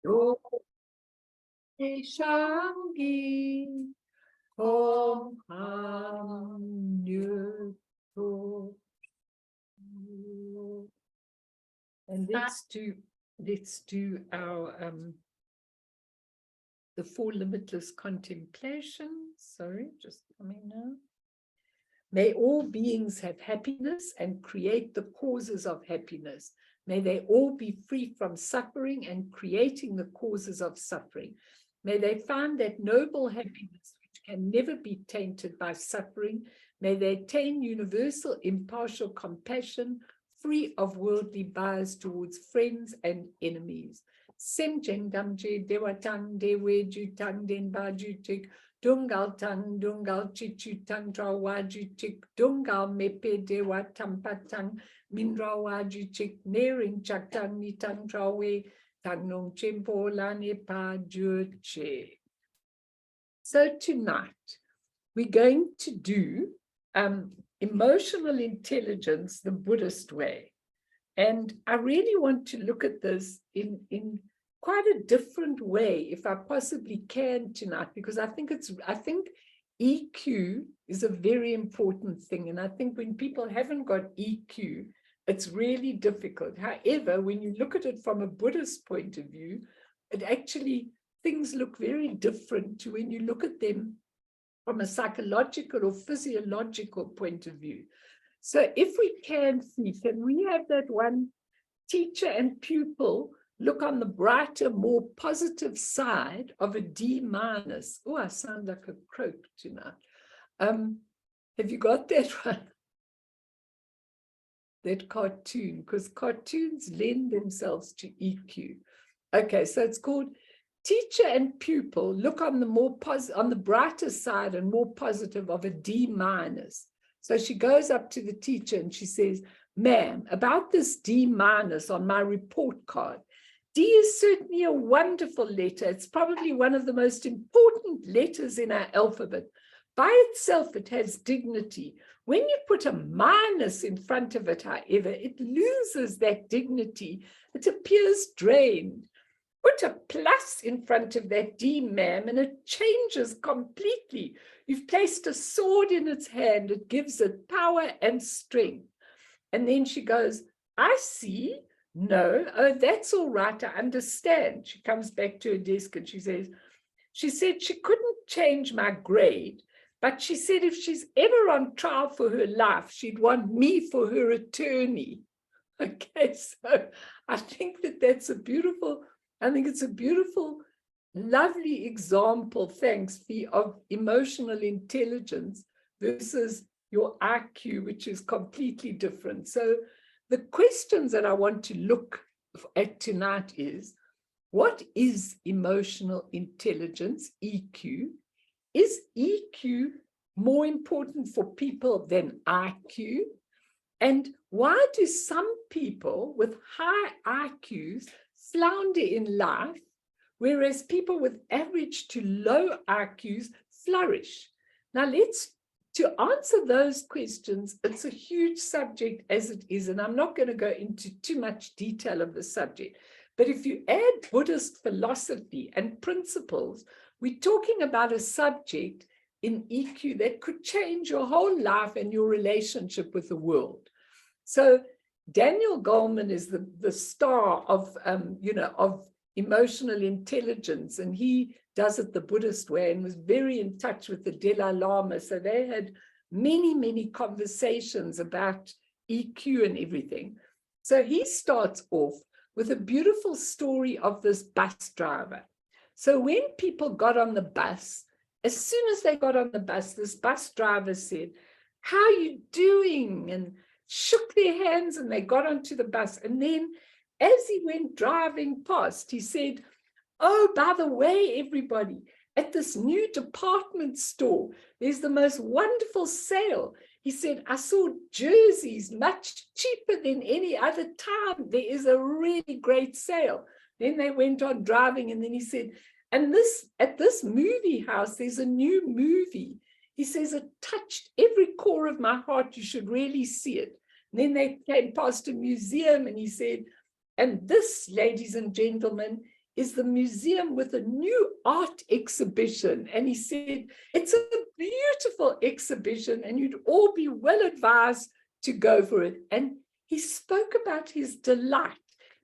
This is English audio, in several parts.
Do Shangi Om Hanyu. And let's do our the four limitless contemplations. Sorry, just coming now. May all beings have happiness and create the causes of happiness. May they all be free from suffering and creating the causes of suffering. May they find that noble happiness which can never be tainted by suffering. May they attain universal impartial compassion, free of worldly bias towards friends and enemies. Semjeng damje dewatang dewe jutang den bajutik dungal tang dungal chichu tang trawajutik dungal mepe dewa tampatang minrawajutik nering chaktang nitang trawe tangnong chimpo lane pa juche. So tonight we're going to do emotional intelligence the Buddhist way. And I really want to look at this in quite a different way, if I possibly can tonight, because I think EQ is a very important thing. And I think when people haven't got EQ, it's really difficult. However, when you look at it from a Buddhist point of view, it actually, things look very different to when you look at them from a psychological or physiological point of view. So if we can we have that one teacher and pupil look on the brighter, more positive side of a D-. Oh, I sound like a croak tonight. Have you got that one? That cartoon, because cartoons lend themselves to EQ. Okay, so it's called teacher and pupil look on the on the brighter side and more positive of a D-. So she goes up to the teacher and she says, "Ma'am, about this D- on my report card, D is certainly a wonderful letter. It's probably one of the most important letters in our alphabet. By itself, it has dignity. When you put a minus in front of it, however, it loses that dignity. It appears drained. Put a plus in front of that D, ma'am, and it changes completely. You've placed a sword in its hand. It gives it power and strength." And then she goes, "I see. No, oh, that's all right. I understand." She comes back to her desk and she said she couldn't change my grade, but she said if she's ever on trial for her life, she'd want me for her attorney. Okay, so I think that's a beautiful, lovely example, thanks, Fee, of emotional intelligence versus your IQ, which is completely different. So the questions that I want to look at tonight is, what is emotional intelligence, EQ? Is EQ more important for people than IQ? And why do some people with high IQs flounder in life, whereas people with average to low IQs flourish? Now, to answer those questions, it's a huge subject as it is, and I'm not going to go into too much detail of the subject. But if you add Buddhist philosophy and principles, we're talking about a subject in EQ that could change your whole life and your relationship with the world. So Daniel Goleman is the star of emotional intelligence, and he does it the Buddhist way and was very in touch with the Dalai Lama. So they had many, many conversations about EQ and everything. So he starts off with a beautiful story of this bus driver. So when people got on the bus, as soon as they got on the bus, this bus driver said, "How are you doing?" and shook their hands, and they got onto the bus. And then as he went driving past, he said, "Oh, by the way, everybody, at this new department store, there's the most wonderful sale." He said, "I saw jerseys much cheaper than any other time. There is a really great sale." Then they went on driving, and then he said, "And at this movie house, there's a new movie." He says, "It touched every core of my heart. You should really see it." And then they came past a museum, and he said, "And this, ladies and gentlemen, is the museum with a new art exhibition. And he said, it's a beautiful exhibition and you'd all be well advised to go for it. And he spoke about his delight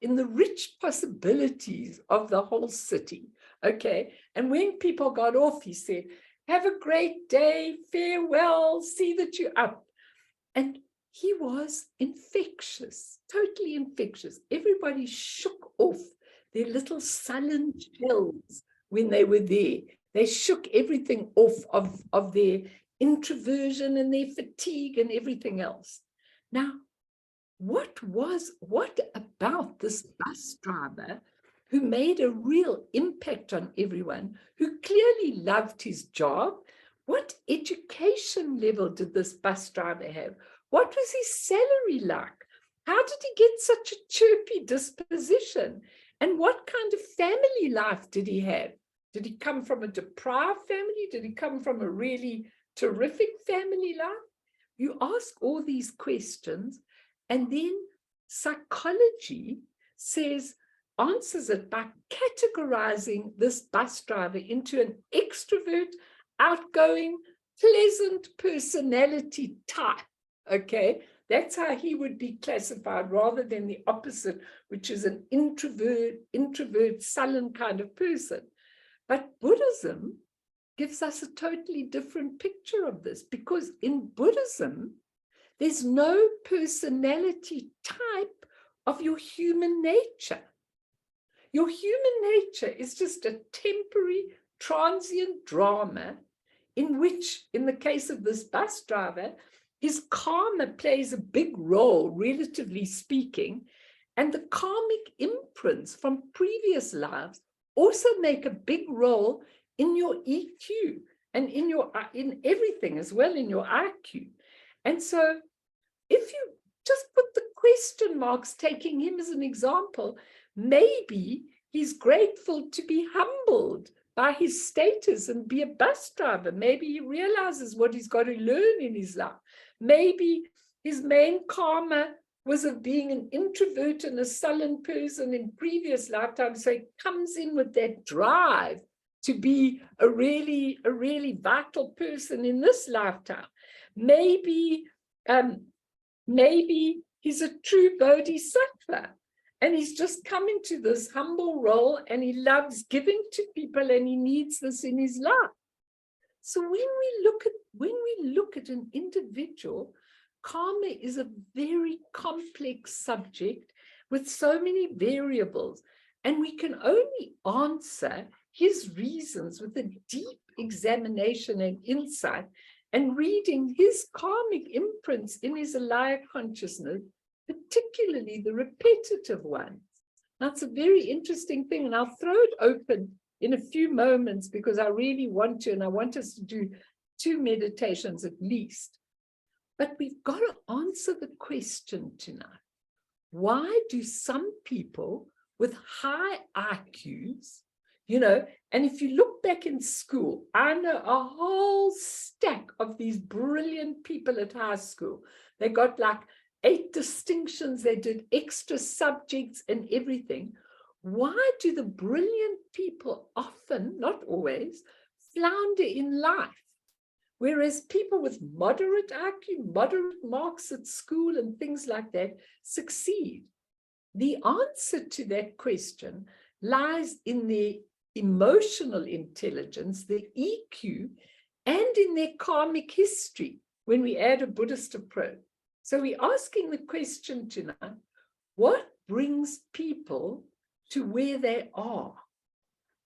in the rich possibilities of the whole city. Okay. And when people got off, he said, have a great day, farewell, see that you're up. And he was infectious, totally infectious. Everybody shook off their little sullen shells when they were there. They shook everything off of their introversion and their fatigue and everything else. Now, what about this bus driver who made a real impact on everyone, who clearly loved his job? What education level did this bus driver have? What was his salary like? How did he get such a chirpy disposition? And what kind of family life did he have? Did he come from a deprived family? Did he come from a really terrific family life? You ask all these questions, and then psychology answers it by categorizing this bus driver into an extrovert, outgoing, pleasant personality type. Okay, that's how he would be classified, rather than the opposite, which is an introvert, sullen kind of person. But Buddhism gives us a totally different picture of this, because in Buddhism, there's no personality type of your human nature. Your human nature is just a temporary, transient drama in which, in the case of this bus driver, his karma plays a big role, relatively speaking, and the karmic imprints from previous lives also make a big role in your EQ and in everything as well, in your IQ. And so if you just put the question marks, taking him as an example, maybe he's grateful to be humbled by his status and be a bus driver. Maybe he realizes what he's got to learn in his life. Maybe his main karma was of being an introvert and a sullen person in previous lifetimes. So he comes in with that drive to be a really vital person in this lifetime. Maybe he's a true bodhisattva, and he's just come into this humble role, and he loves giving to people, and he needs this in his life. So when we look at an individual, karma is a very complex subject with so many variables, and we can only answer his reasons with a deep examination and insight, and reading his karmic imprints in his alaya consciousness, particularly the repetitive ones. That's a very interesting thing, and I'll throw it open in a few moments, because I really want to, and I want us to do 2 meditations at least. But we've got to answer the question tonight. Why do some people with high IQs, and if you look back in school, I know a whole stack of these brilliant people at high school. They got like 8 distinctions, they did extra subjects and everything. Why do the brilliant people often, not always, flounder in life? Whereas people with moderate IQ, moderate marks at school and things like that succeed. The answer to that question lies in their emotional intelligence, the EQ, and in their karmic history when we add a Buddhist approach. So we're asking the question tonight, what brings people to where they are?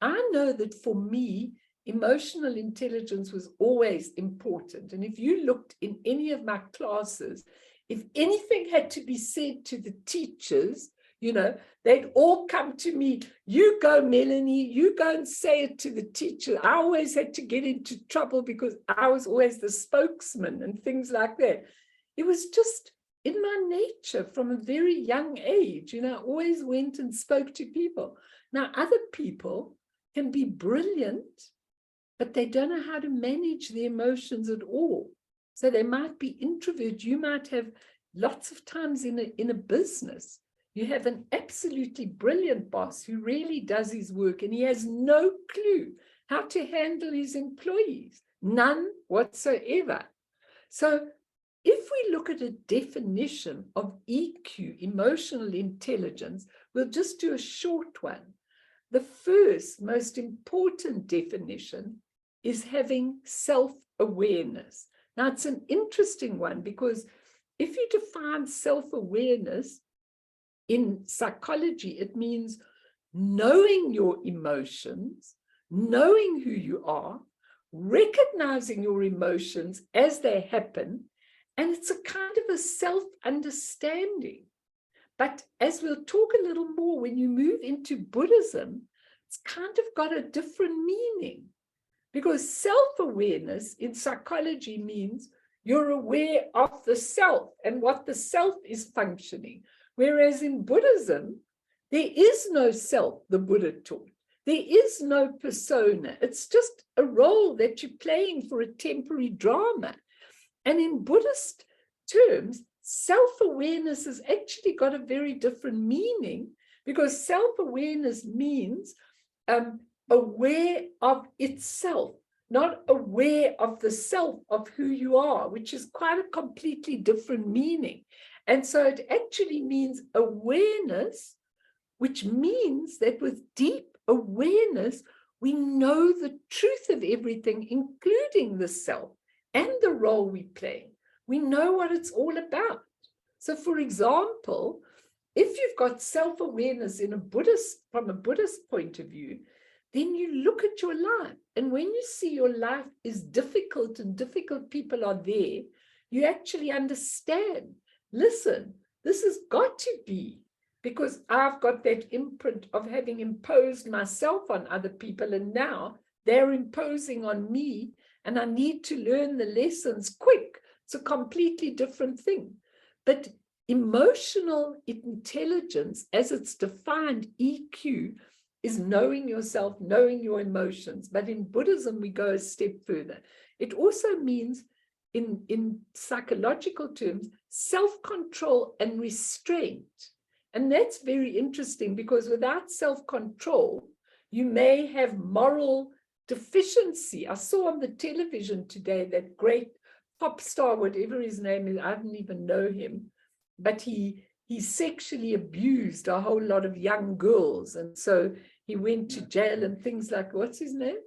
I know that for me, emotional intelligence was always important. And if you looked in any of my classes, if anything had to be said to the teachers, they'd all come to me. You go, Melanie, you go and say it to the teacher. I always had to get into trouble because I was always the spokesman and things like that. It was just in my nature from a very young age. I always went and spoke to people. Now, other people can be brilliant, but they don't know how to manage their emotions at all. So they might be introvert. You might have lots of times in a business, You have an absolutely brilliant boss who really does his work and he has no clue how to handle his employees, none whatsoever. So if we look at a definition of EQ, emotional intelligence, we'll just do a short one. The first most important definition is having self-awareness. Now, it's an interesting one because if you define self-awareness in psychology, it means knowing your emotions, knowing who you are, recognizing your emotions as they happen, and it's a kind of a self-understanding. But as we'll talk a little more, when you move into Buddhism, it's kind of got a different meaning, because self-awareness in psychology means you're aware of the self and what the self is functioning. Whereas in Buddhism, there is no self, the Buddha taught. There is no persona. It's just a role that you're playing for a temporary drama. And in Buddhist terms, self-awareness has actually got a very different meaning, because self-awareness means aware of itself, not aware of the self of who you are, which is quite a completely different meaning. And so it actually means awareness, which means that with deep awareness, we know the truth of everything, including the self and the role we play. We know what it's all about. So, for example, if you've got self-awareness from a Buddhist point of view, then you look at your life. And when you see your life is difficult and difficult people are there, you actually understand, listen, this has got to be because I've got that imprint of having imposed myself on other people, and now they're imposing on me, and I need to learn the lessons quick. It's a completely different thing. But emotional intelligence, as it's defined, EQ, is knowing yourself, knowing your emotions. But in Buddhism, we go a step further. It also means, in psychological terms, self-control and restraint. And that's very interesting, because without self-control, you may have moral deficiency. I saw on the television today that great pop star, whatever his name is, I didn't even know him, but he sexually abused a whole lot of young girls. And so he went to jail and things like, what's his name?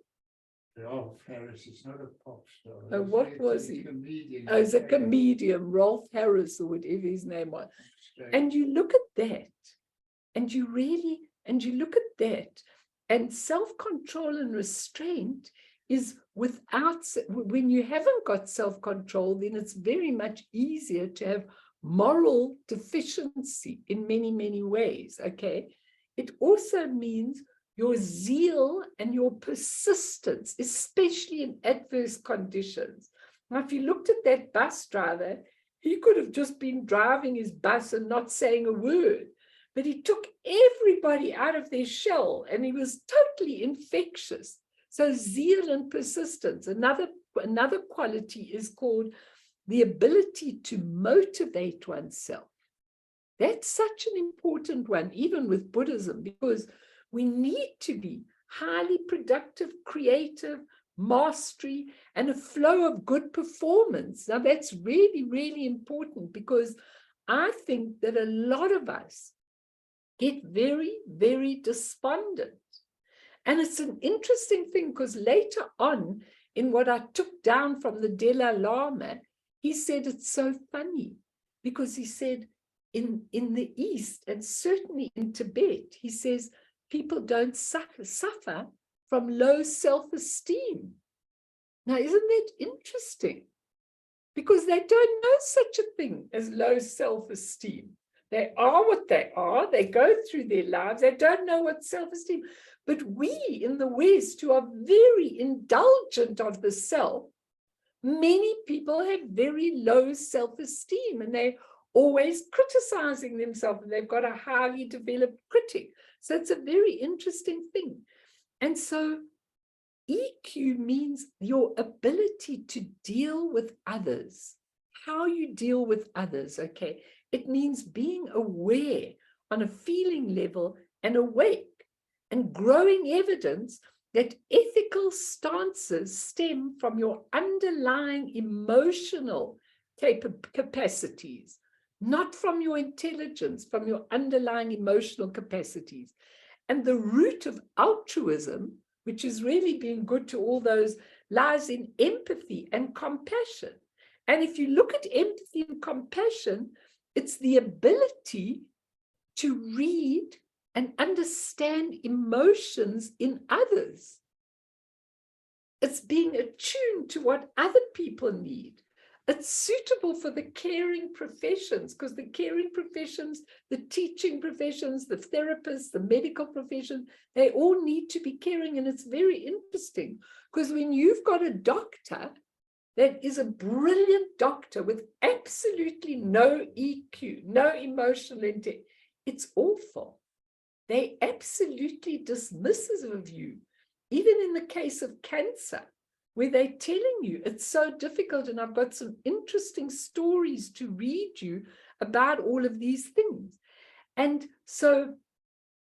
Rolf Harris is not a pop star. Oh, what was he? Comedian. Oh, he's a comedian, Rolf Harris, or whatever his name was. And you look at that, and you look at that, and self-control and restraint is without, when you haven't got self-control, then it's very much easier to have moral deficiency in many, many ways, okay? It also means your zeal and your persistence, especially in adverse conditions. Now, if you looked at that bus driver, he could have just been driving his bus and not saying a word, but he took everybody out of their shell, and he was totally infectious. So zeal and persistence. Another quality is called the ability to motivate oneself. That's such an important one, even with Buddhism, because we need to be highly productive, creative, mastery, and a flow of good performance. Now, that's really, really important, because I think that a lot of us get very, very despondent. And it's an interesting thing, because later on, in what I took down from the Dalai Lama, he said it's so funny, because he said in the East, and certainly in Tibet, he says people don't suffer from low self-esteem. Now, isn't that interesting? Because they don't know such a thing as low self-esteem. They are what they are. They go through their lives. They don't know what self-esteem. But we in the West, who are very indulgent of the self, many people have very low self-esteem, and they're always criticizing themselves, and they've got a highly developed critic. So it's a very interesting thing. And so EQ means your ability to deal with others, how you deal with others, okay? It means being aware on a feeling level and awake, and growing evidence that ethical stances stem from your underlying emotional capacities, not from your intelligence, from your underlying emotional capacities. And the root of altruism, which is really being good to all those, lies in empathy and compassion. And if you look at empathy and compassion, it's the ability to read and understand emotions in others. It's being attuned to what other people need. It's suitable for the caring professions, because the caring professions, the teaching professions, the therapists, the medical profession, they all need to be caring. And it's very interesting, because when you've got a doctor that is a brilliant doctor with absolutely no EQ, no emotional intelligence, it's awful. They absolutely dismissive of you, even in the case of cancer, where they're telling you it's so difficult. And I've got some interesting stories to read you about all of these things. And so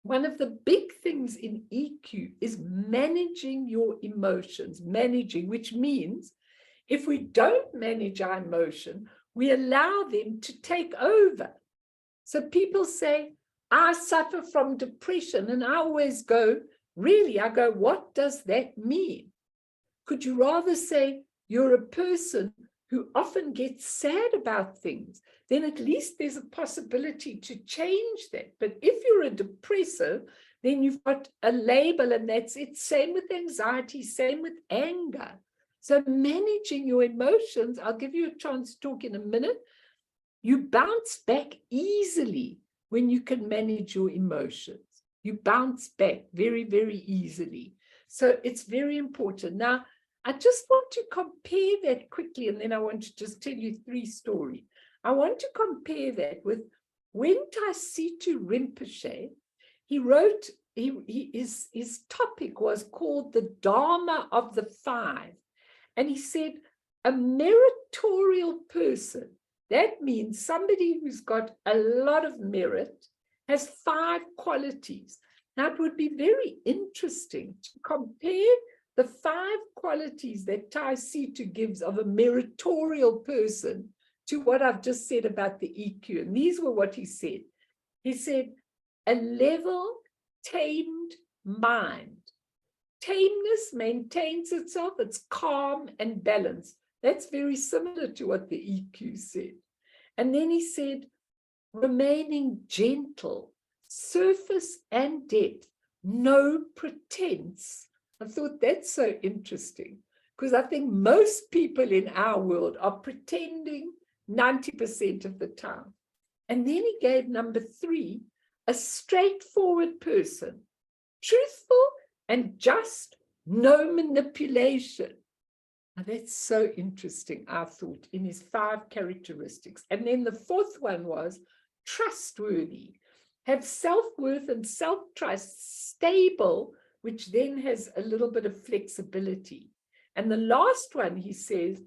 one of the big things in EQ is managing your emotions, which means if we don't manage our emotion, we allow them to take over. So people say, I suffer from depression. And I always go, really? I go, what does that mean? Could you rather say you're a person who often gets sad about things? Then at least there's a possibility to change that. But if you're a depressor, then you've got a label and that's it. Same with anxiety, same with anger. So managing your emotions, I'll give you a chance to talk in a minute. You bounce back easily when you can manage your emotions. You bounce back very, very easily. So it's very important. Now, I just want to compare that quickly, and then I want to just tell you 3 stories. I want to compare that with when Taisitu Rinpoche, he wrote, his topic was called the Dharma of the 5. And he said, a meritorial person, that means somebody who's got a lot of merit, has 5 qualities. Now, it would be very interesting to compare the 5 qualities that Taisitu gives of a meritorial person to what I've just said about the EQ. And these were what he said. He said, a level, tamed mind. Tameness maintains itself, it's calm and balanced. That's very similar to what the EQ said. And then he said, remaining gentle, surface and depth, no pretense. I thought that's so interesting, because I think most people in our world are pretending 90% of the time. And then he gave number 3, a straightforward person, truthful and just, no manipulation. Now that's so interesting, I thought, in his 5 characteristics. And then the 4th one was trustworthy, have self-worth and self-trust stable, which then has a little bit of flexibility. And the last one, he says,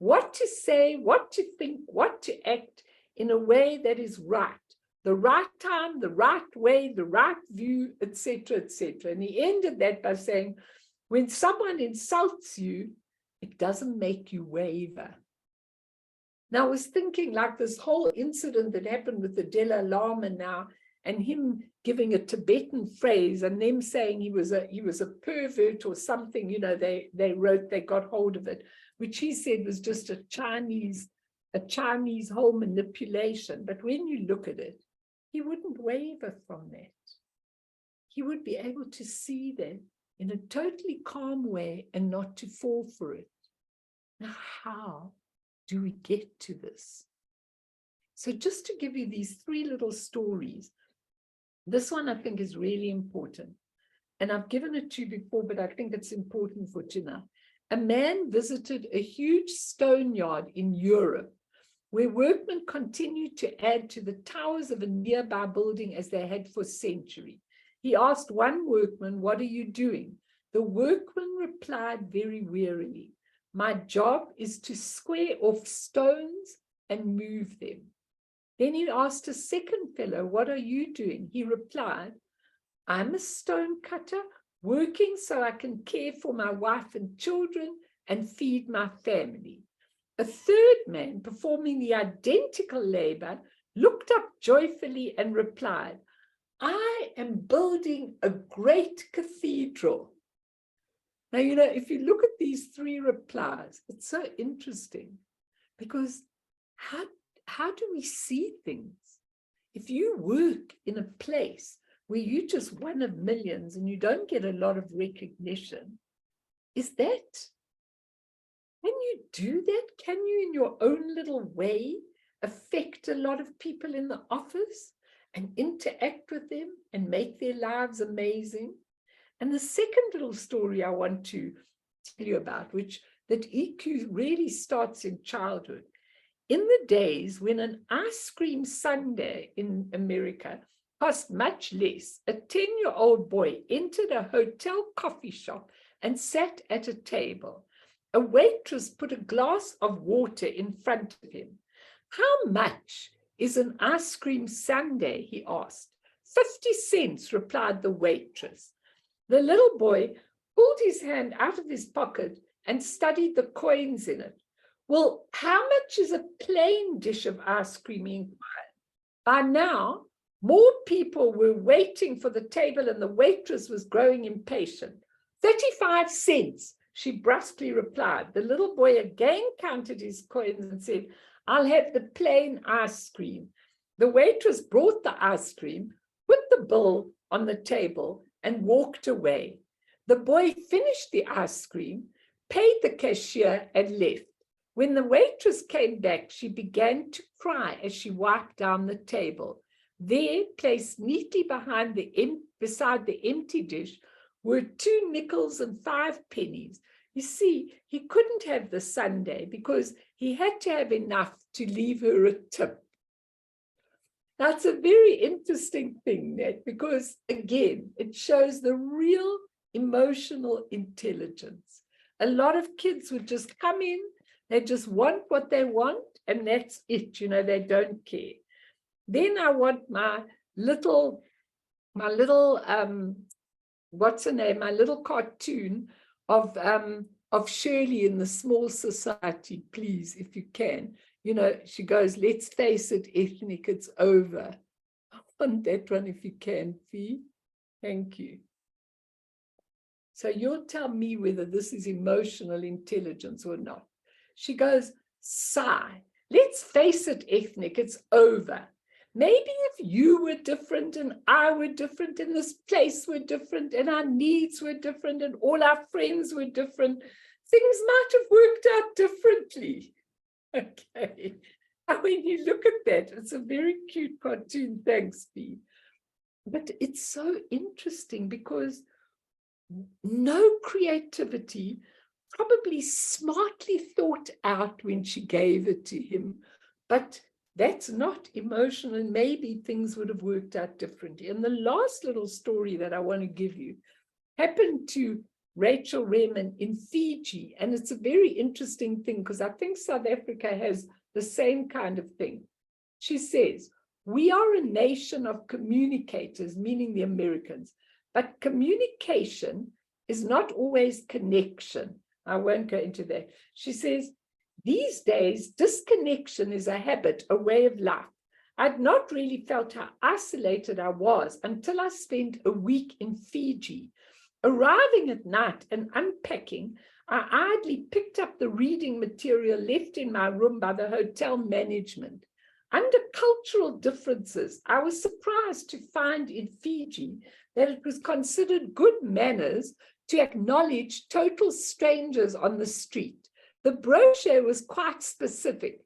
what to say, what to think, what to act in a way that is right. The right time, the right way, the right view, etc., etc. And he ended that by saying, when someone insults you, it doesn't make you waver. Now, I was thinking like this whole incident that happened with the Dalai Lama now, and him giving a Tibetan phrase and them saying he was a pervert or something, you know, they got hold of it, which he said was just a Chinese whole manipulation. But when you look at it, he wouldn't waver from that. He would be able to see that in a totally calm way and not to fall for it. Now, how do we get to this? So just to give you these 3 little stories, this one I think is really important. And I've given it to you before, but I think it's important for tonight. A man visited a huge stone yard in Europe, where workmen continued to add to the towers of a nearby building as they had for centuries. He asked one workman, what are you doing? The workman replied very wearily, my job is to square off stones and move them. Then he asked a second fellow, what are you doing? He replied, I'm a stone cutter, working so I can care for my wife and children and feed my family. A third man, performing the identical labor, looked up joyfully and replied, I am building a great cathedral. Now, if you look at these three replies, it's so interesting because how do we see things? If you work in a place where you're just one of millions and you don't get a lot of recognition, can you do that? Can you, in your own little way, affect a lot of people in the office and interact with them and make their lives amazing? And the second little story I want to tell you about, that EQ really starts in childhood. In the days when an ice cream sundae in America cost much less, a 10-year-old boy entered a hotel coffee shop and sat at a table. A waitress put a glass of water in front of him. How much is an ice cream sundae? He asked. 50 cents, replied the waitress. The little boy pulled his hand out of his pocket and studied the coins in it. Well, how much is a plain dish of ice cream? He inquired. By now, more people were waiting for the table and the waitress was growing impatient. 35 cents, she brusquely replied. The little boy again counted his coins and said, I'll have the plain ice cream. The waitress brought the ice cream, put the bill on the table, and walked away. The boy finished the ice cream, paid the cashier, and left. When the waitress came back, she began to cry as she wiped down the table. There, placed neatly beside the empty dish, were 2 nickels and 5 pennies. You see, he couldn't have the sundae because he had to have enough to leave her a tip. That's a very interesting thing, Nat, because again, it shows the real emotional intelligence. A lot of kids would just come in, they just want what they want, and that's it, they don't care. Then I want my little what's her name? My little cartoon of Shirley in The Small Society, please, if you can. She goes, let's face it, ethnic, it's over. I want that one if you can, Fee. Thank you. So you'll tell me whether this is emotional intelligence or not. She goes, sigh. Let's face it, ethnic, it's over. Maybe if you were different and I were different and this place were different and our needs were different and all our friends were different, things might have worked out differently. Okay. And when you look at that, it's a very cute cartoon. Thanks, Bea. But it's so interesting because no creativity, probably smartly thought out when she gave it to him, but that's not emotional, and maybe things would have worked out differently. And the last little story that I want to give you happened to Rachel Remen in Fiji, and it's a very interesting thing because I think South Africa has the same kind of thing. She says, we are a nation of communicators, meaning the Americans, but communication is not always connection. I won't go into that. She says, these days, disconnection is a habit, a way of life. I'd not really felt how isolated I was until I spent a week in Fiji. Arriving at night and unpacking, I idly picked up the reading material left in my room by the hotel management. Under cultural differences, I was surprised to find in Fiji that it was considered good manners to acknowledge total strangers on the street. The brochure was quite specific,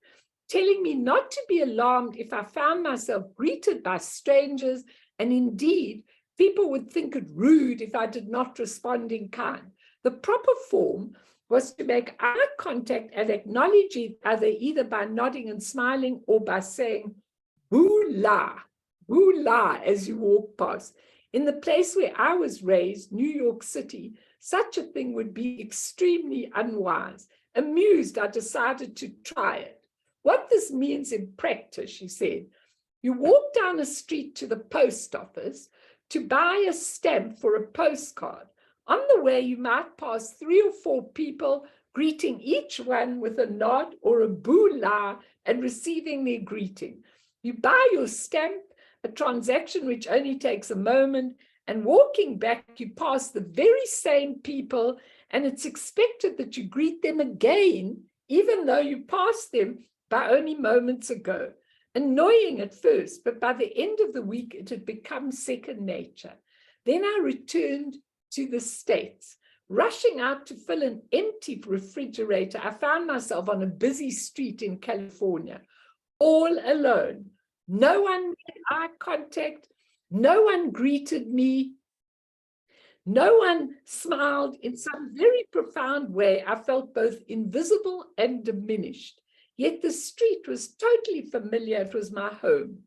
telling me not to be alarmed if I found myself greeted by strangers, and indeed, people would think it rude if I did not respond in kind. The proper form was to make eye contact and acknowledge each other either by nodding and smiling or by saying, boo la, as you walk past. In the place where I was raised, New York City, such a thing would be extremely unwise. Amused, I decided to try it. What this means in practice, she said, You walk down a street to the post office to buy a stamp for a postcard. On the way, you might pass 3 or 4 people, greeting each one with a nod or a boo-la and receiving their greeting. You buy your stamp, a transaction which only takes a moment, and walking back, you pass the very same people, and it's expected that you greet them again, even though you passed them by only moments ago. Annoying at first, but by the end of the week, it had become second nature. Then I returned to the States. Rushing out to fill an empty refrigerator, I found myself on a busy street in California, all alone. No one made eye contact. No one greeted me. No one smiled. In some very profound way, I felt both invisible and diminished. Yet the street was totally familiar. It was my home.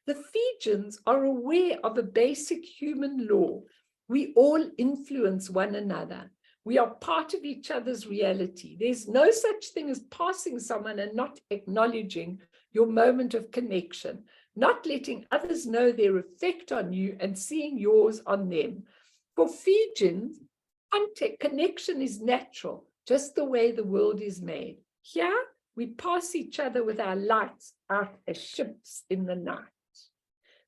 The Fijians are aware of a basic human law. We all influence one another. We are part of each other's reality. There's no such thing as passing someone and not acknowledging your moment of connection, not letting others know their effect on you and seeing yours on them. For Fijians, connection is natural, just the way the world is made. Here, we pass each other with our lights out as ships in the night.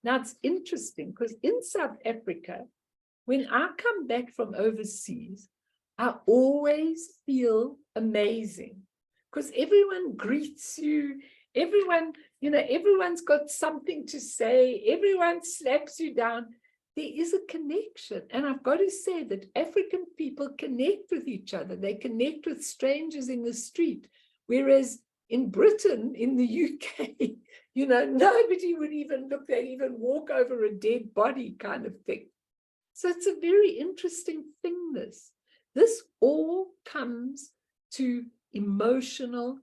Now, it's interesting because in South Africa, when I come back from overseas, I always feel amazing because everyone greets you. Everyone, everyone's got something to say. Everyone slaps you down. There is a connection. And I've got to say that African people connect with each other. They connect with strangers in the street. Whereas in Britain, in the UK, nobody would even look, they'd even walk over a dead body kind of thing. So it's a very interesting thing, this. This all comes to emotional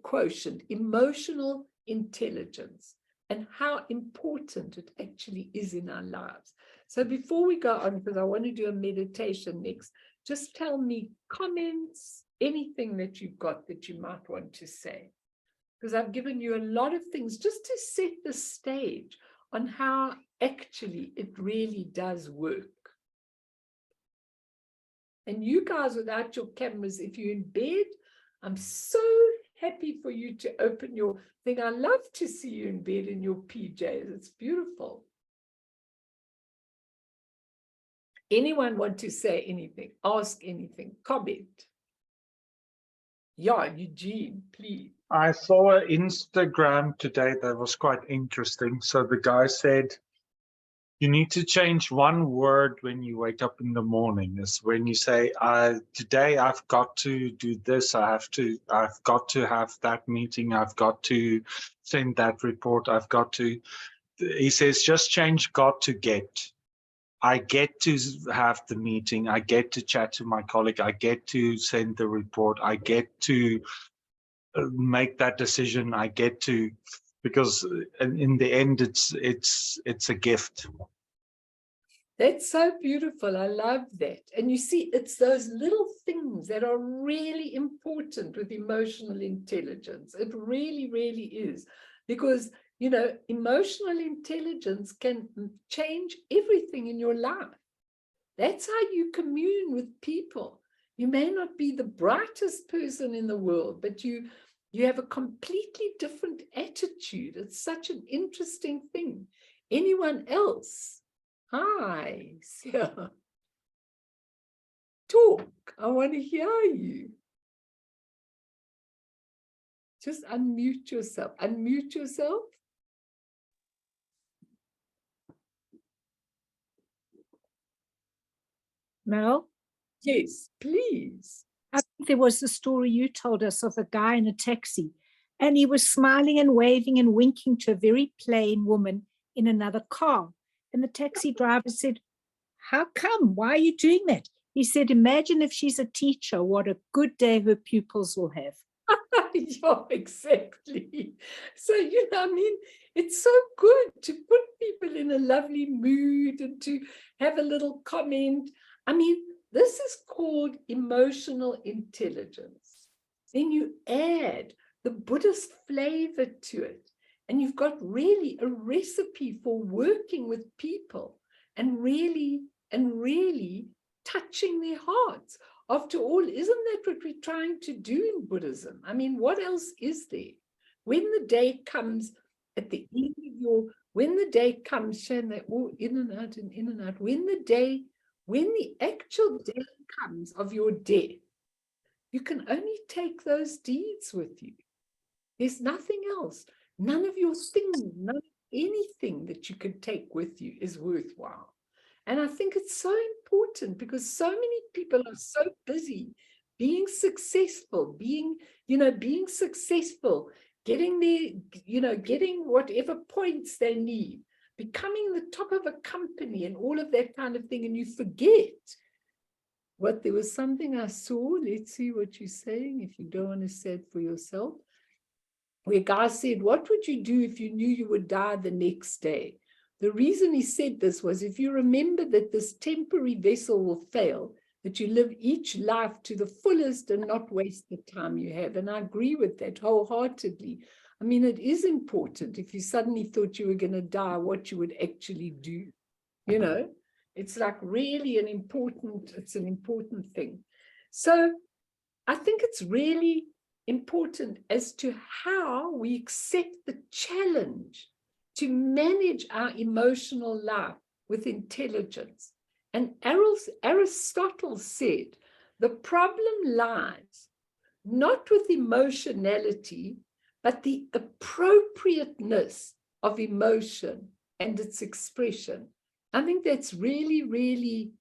quotient, emotional intelligence, and how important it actually is in our lives. So before we go on, because I want to do a meditation next, just tell me comments, anything that you've got that you might want to say. Because I've given you a lot of things just to set the stage on how actually it really does work. And you guys without your cameras, if you're in bed, I'm so happy for you to open your thing. I love to see you in bed in your PJs. It's beautiful. Anyone want to say anything? Ask anything? Comment? Yeah, Eugene, please. I saw an Instagram today that was quite interesting. So the guy said, you need to change one word when you wake up in the morning. Is when you say, today I've got to do this. I've got to have that meeting. I've got to send that report. He says, just change got to get. I get to have the meeting. I get to chat to my colleague. I get to send the report. I get to make that decision. I get to, because in the end, it's a gift. That's so beautiful. I love that. And you see, it's those little things that are really important with emotional intelligence. It really, really is. Because, emotional intelligence can change everything in your life. That's how you commune with people. You may not be the brightest person in the world, but you have a completely different attitude. It's such an interesting thing. Anyone else? Hi, Sarah. Talk. I want to hear you. Just unmute yourself. Unmute yourself. Mel? Yes, please. I think there was the story you told us of a guy in a taxi, and he was smiling and waving and winking to a very plain woman in another car. And the taxi driver said, how come? Why are you doing that? He said, imagine if she's a teacher, what a good day her pupils will have. Yeah, exactly. So, it's so good to put people in a lovely mood and to have a little comment. This is called emotional intelligence. Then you add the Buddhist flavor to it. And you've got really a recipe for working with people and really touching their hearts. After all, isn't that what we're trying to do in Buddhism? I mean, what else is there? When the day comes at the end of your, when the day comes, Shane, they're all in and out and in and out. When the actual day comes of your death, you can only take those deeds with you. There's nothing else. None of your things, none of anything that you can take with you is worthwhile. And I think it's so important because so many people are so busy being successful, being successful, getting their, getting whatever points they need, becoming the top of a company and all of that kind of thing. And you forget what, there was something I saw. Let's see what you're saying if you don't want to say it for yourself. Where Guy said, what would you do if you knew you would die the next day? The reason he said this was, if you remember that this temporary vessel will fail, that you live each life to the fullest and not waste the time you have. And I agree with that wholeheartedly. I mean, it is important if you suddenly thought you were going to die, what you would actually do. You know, it's like really an important thing. So I think it's really important as to how we accept the challenge to manage our emotional life with intelligence. And Aristotle said, the problem lies not with emotionality, but the appropriateness of emotion and its expression. I think that's really, really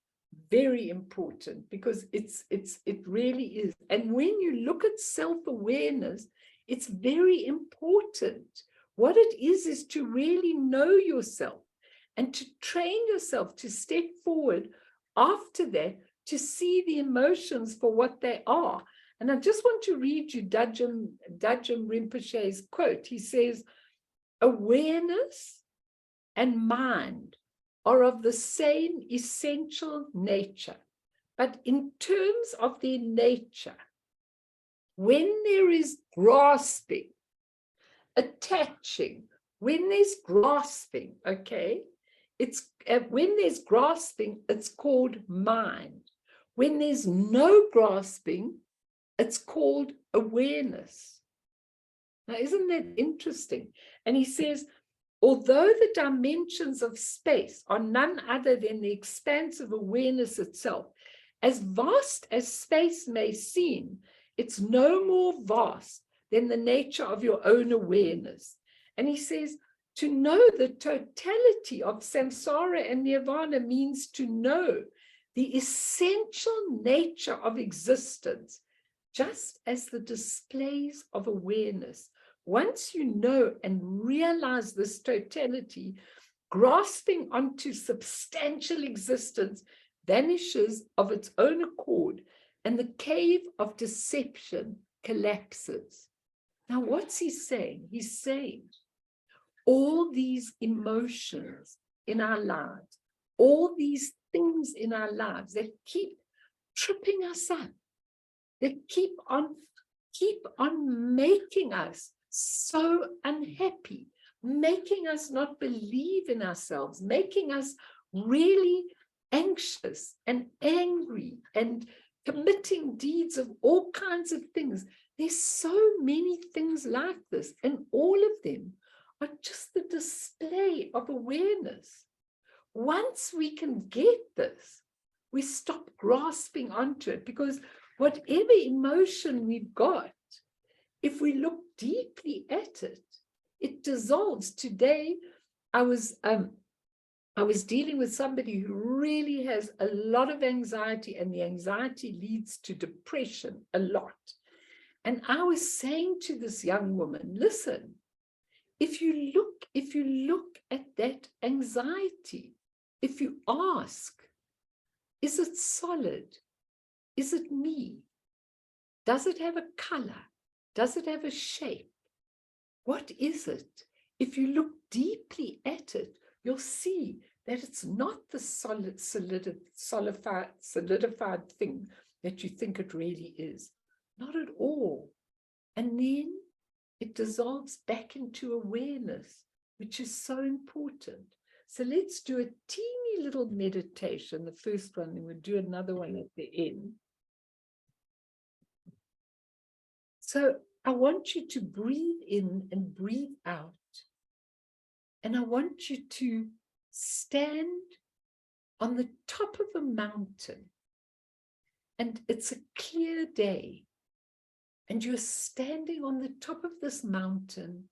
very important because it really is. And when you look at self-awareness, it's very important. What it is to really know yourself and to train yourself to step forward after that, to see the emotions for what they are. And I just want to read you Dajjam Rinpoche's quote. He says, awareness and mind are of the same essential nature, but in terms of their nature, when there is grasping, attaching, when there's grasping, okay, it's when there's grasping, it's called mind. When there's no grasping, it's called awareness. Now, isn't that interesting? And he says, although the dimensions of space are none other than the expanse of awareness itself, as vast as space may seem, it's no more vast than the nature of your own awareness. And he says, to know the totality of samsara and nirvana means to know the essential nature of existence, just as the displays of awareness. Once you know and realize this totality, grasping onto substantial existence vanishes of its own accord, and the cave of deception collapses. Now, what's he saying? He's saying all these emotions in our lives, all these things in our lives that keep tripping us up, that keep on making us so unhappy, making us not believe in ourselves, making us really anxious and angry and committing deeds of all kinds of things. There's so many things like this, and all of them are just the display of awareness. Once we can get this, we stop grasping onto it, because whatever emotion we've got, if we look deeply at it, it dissolves. Today, I was dealing with somebody who really has a lot of anxiety, and the anxiety leads to depression a lot. And I was saying to this young woman, listen, if you look at that anxiety, if you ask, is it solid? Is it me? Does it have a color? Does it have a shape? What is it? If you look deeply at it, you'll see that it's not the solidified thing that you think it really is. Not at all. And then it dissolves back into awareness, which is so important. So let's do a teeny little meditation, the first one, and we'll do another one at the end. So I want you to breathe in and breathe out. And I want you to stand on the top of a mountain. And it's a clear day. And you're standing on the top of this mountain.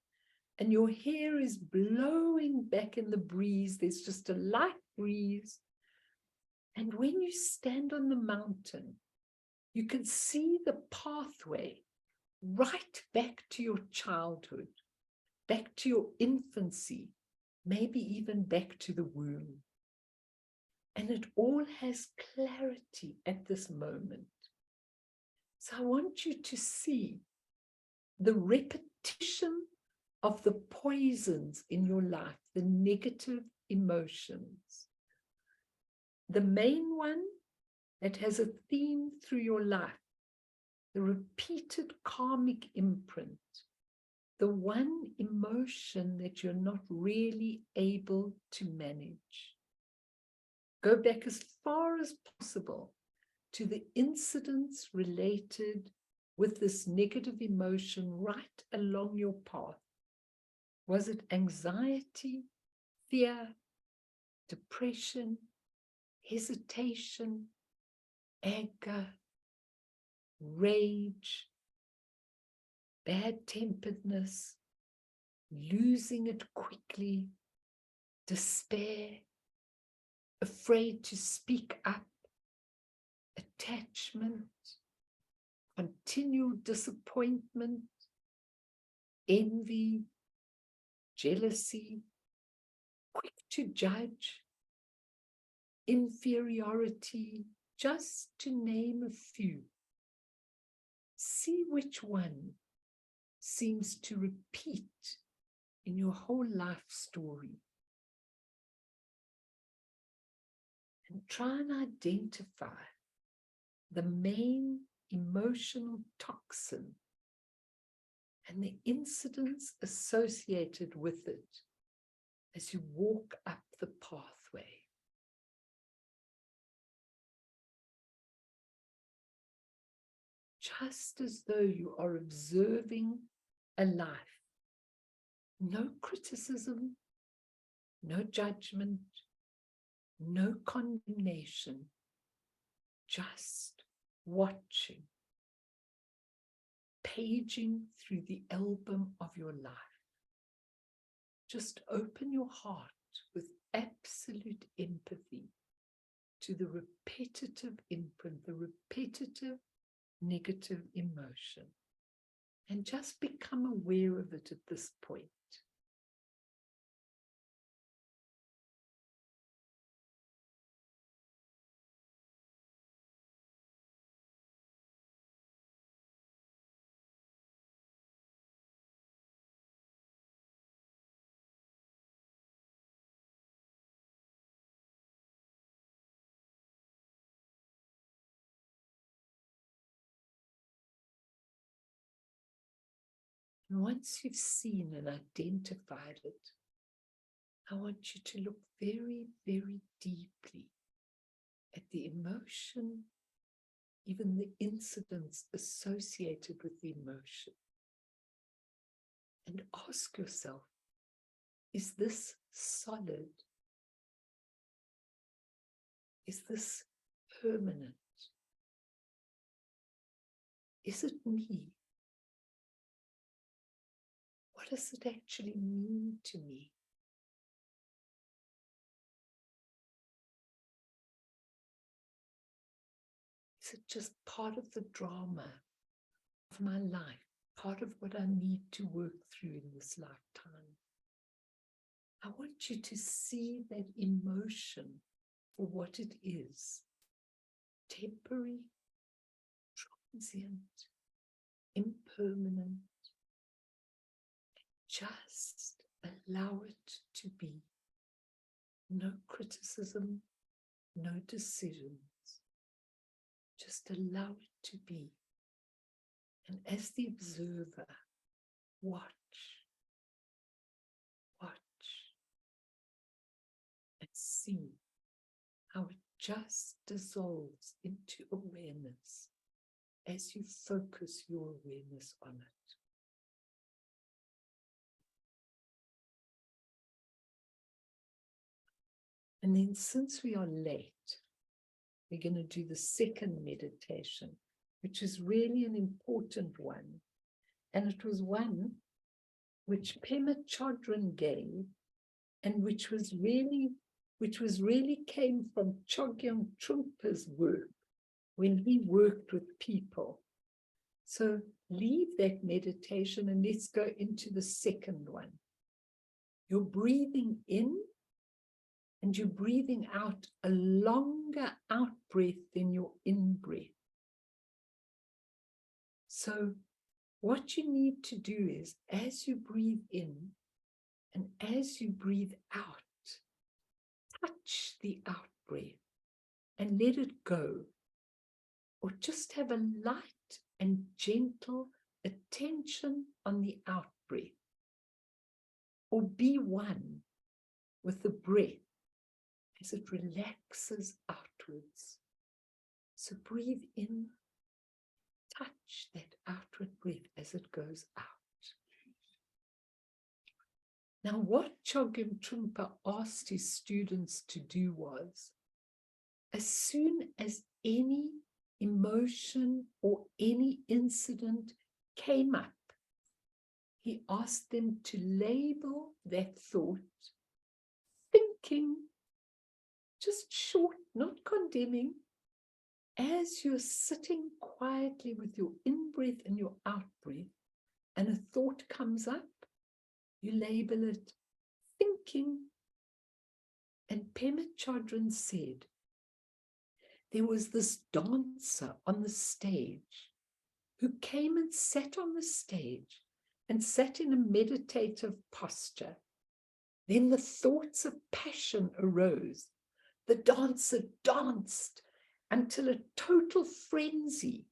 And your hair is blowing back in the breeze. There's just a light breeze. And when you stand on the mountain, you can see the pathway right back to your childhood, back to your infancy, maybe even back to the womb. And it all has clarity at this moment. So I want you to see the repetition of the poisons in your life, the negative emotions. The main one that has a theme through your life, the repeated karmic imprint, the one emotion that you're not really able to manage. Go back as far as possible to the incidents related with this negative emotion right along your path. Was it anxiety, fear, depression, hesitation, anger, rage, bad-temperedness, losing it quickly, despair, afraid to speak up, attachment, continual disappointment, envy, jealousy, quick to judge, inferiority, just to name a few. See which one seems to repeat in your whole life story. And try and identify the main emotional toxin and the incidents associated with it as you walk up the pathway. Just as though you are observing a life. No criticism, no judgment, no condemnation, just watching, paging through the album of your life. Just open your heart with absolute empathy to the repetitive imprint, the repetitive negative emotion, and just become aware of it at this point. And once you've seen and identified it, I want you to look very, very deeply at the emotion, even the incidents associated with the emotion. And ask yourself, is this solid? Is this permanent? Is it me? What does it actually mean to me? Is it just part of the drama of my life, part of what I need to work through in this lifetime? I want you to see that emotion for what it is: temporary, transient, impermanent. Just allow it to be. No criticism, no decisions. Just allow it to be. And as the observer, watch, and see how it just dissolves into awareness as you focus your awareness on it. And then, since we are late, we're going to do the second meditation, which is really an important one. And it was one which Pema Chodron gave, and which was really came from Chogyam Trungpa's work when he worked with people. So leave that meditation and let's go into the second one. You're breathing in and you're breathing out a longer out breath than your in breath. So what you need to do is, as you breathe in and as you breathe out, touch the out breath and let it go. Or just have a light and gentle attention on the out breath. Or be one with the breath as it relaxes outwards. So breathe in, touch that outward breath as it goes out. Now, what Chogyam Trungpa asked his students to do was, as soon as any emotion or any incident came up, he asked them to label that thought, thinking, just short, not condemning. As you're sitting quietly with your in-breath and your out-breath, and a thought comes up, you label it thinking. And Pema Chodron said, there was this dancer on the stage who came and sat on the stage and sat in a meditative posture. Then the thoughts of passion arose. The dancer danced until a total frenzy,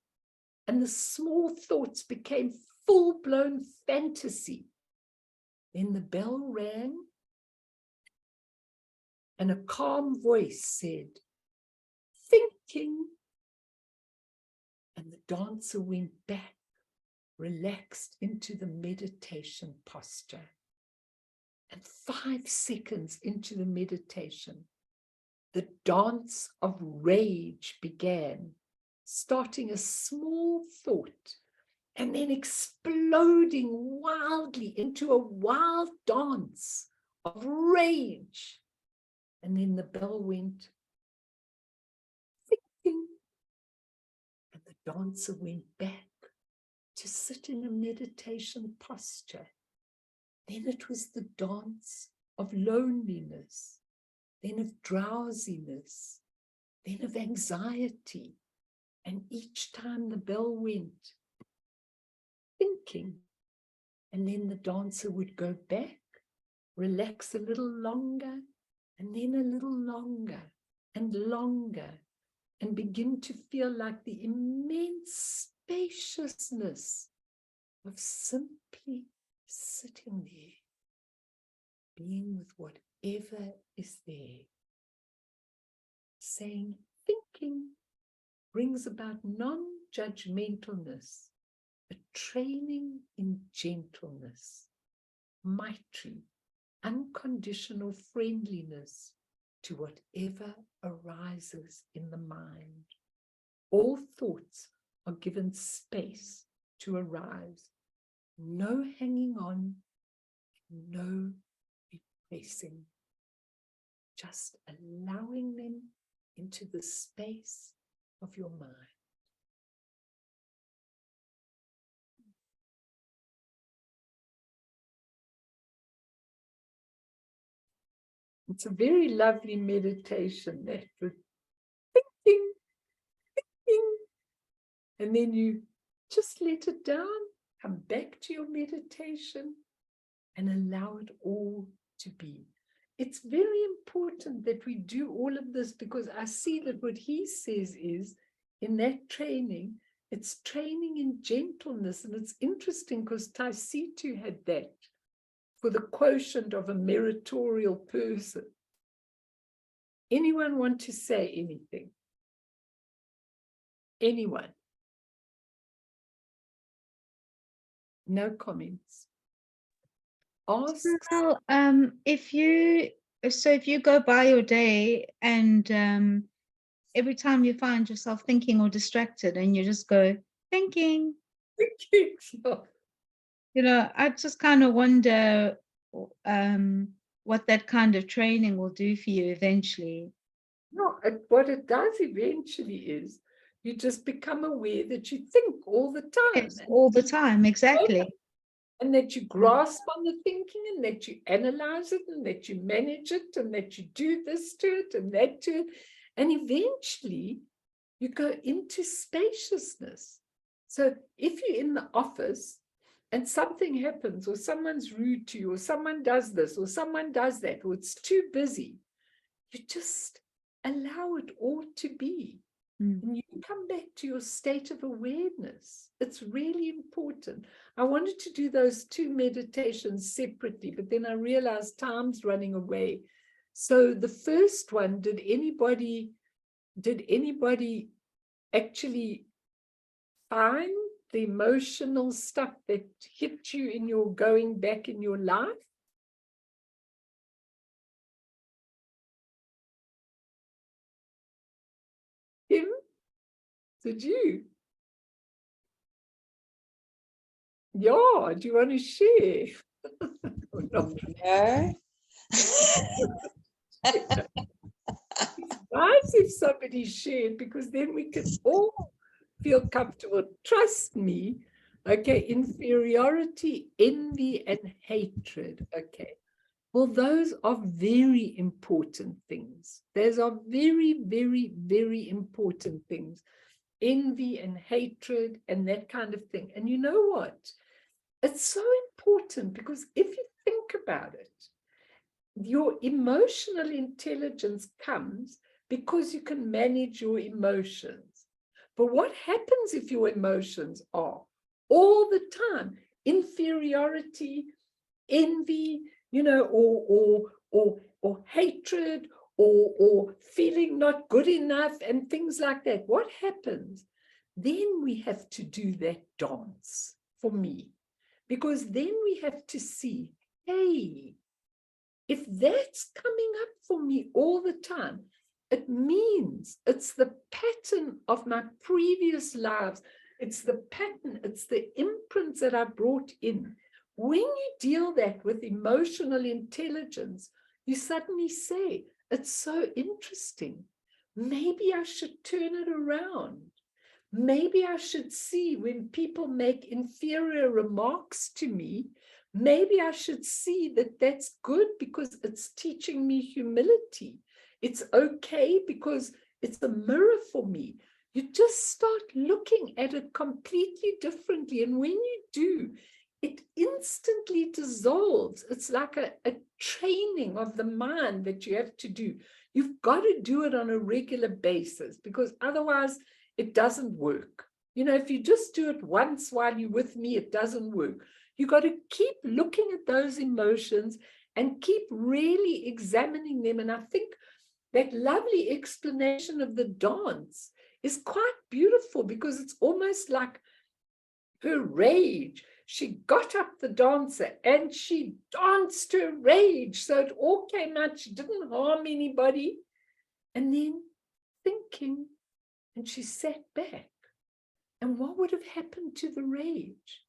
and the small thoughts became full-blown fantasy. Then the bell rang, and a calm voice said, thinking. And the dancer went back, relaxed into the meditation posture. And 5 seconds into the meditation, the dance of rage began, starting a small thought and then exploding wildly into a wild dance of rage. And then the bell went, thinking, and the dancer went back to sit in a meditation posture. Then it was the dance of loneliness, then of drowsiness, then of anxiety. And each time the bell went, thinking, and then the dancer would go back, relax a little longer, and then a little longer and longer, and begin to feel like the immense spaciousness of simply sitting there, being with whatever is there. Saying, thinking brings about non-judgmentalness, a training in gentleness, maitri, unconditional friendliness to whatever arises in the mind. All thoughts are given space to arise. No hanging on, no replacing. Just allowing them into the space of your mind. It's a very lovely meditation, that with thinking, and then you just let it down, come back to your meditation and allow it all to be. It's very important that we do all of this, because I see that what he says is, in that training, It's training in gentleness. And it's interesting because Taisitu had that for the quotient of a meritorial person. Anyone want to say anything? Anyone? No comments. Ask. Well, if you go by your day and every time you find yourself thinking or distracted and you just go thinking, you know, I just kind of wonder what that kind of training will do for you eventually. No, what it does eventually is you just become aware that you think all the time. Yes, all the time, exactly. And that you grasp on the thinking and that you analyze it and that you manage it and that you do this to it and that to it. And eventually you go into spaciousness. So if you're in the office and something happens or someone's rude to you or someone does this or someone does that or it's too busy, you just allow it all to be. And you come back to your state of awareness. It's really important. I wanted to do those two meditations separately, but then I realized time's running away. So the first one, did anybody actually find the emotional stuff that hit you in your going back in your life? Kim, did you? Yeah, do you want to share? No. It's nice if somebody shared because then we can all feel comfortable. Trust me. Okay, inferiority, envy, and hatred. Okay. Well, those are very important things. Those are very, very, very important things. Envy and hatred and that kind of thing. And you know what? It's so important because if you think about it, your emotional intelligence comes because you can manage your emotions. But what happens if your emotions are all the time inferiority, envy, you know, or hatred, or feeling not good enough and things like that? What happens? Then we have to do that dance for me, because then we have to see, hey, if that's coming up for me all the time, it means it's the pattern of my previous lives. It's the pattern, it's the imprints that I brought in. When you deal that with emotional intelligence, you suddenly say, it's so interesting. Maybe I should turn it around. Maybe I should see when people make inferior remarks to me, maybe I should see that that's good because it's teaching me humility. It's okay because it's a mirror for me. You just start looking at it completely differently. And when you do, it instantly dissolves. It's like a training of the mind that you have to do. You've got to do it on a regular basis because otherwise it doesn't work. You know, if you just do it once while you're with me, it doesn't work. You got to keep looking at those emotions and keep really examining them. And I think that lovely explanation of the dance is quite beautiful because it's almost like her rage. She got up the dancer and she danced her rage. So it all came out. She didn't harm anybody. And then thinking, and she sat back. And what would have happened to the rage?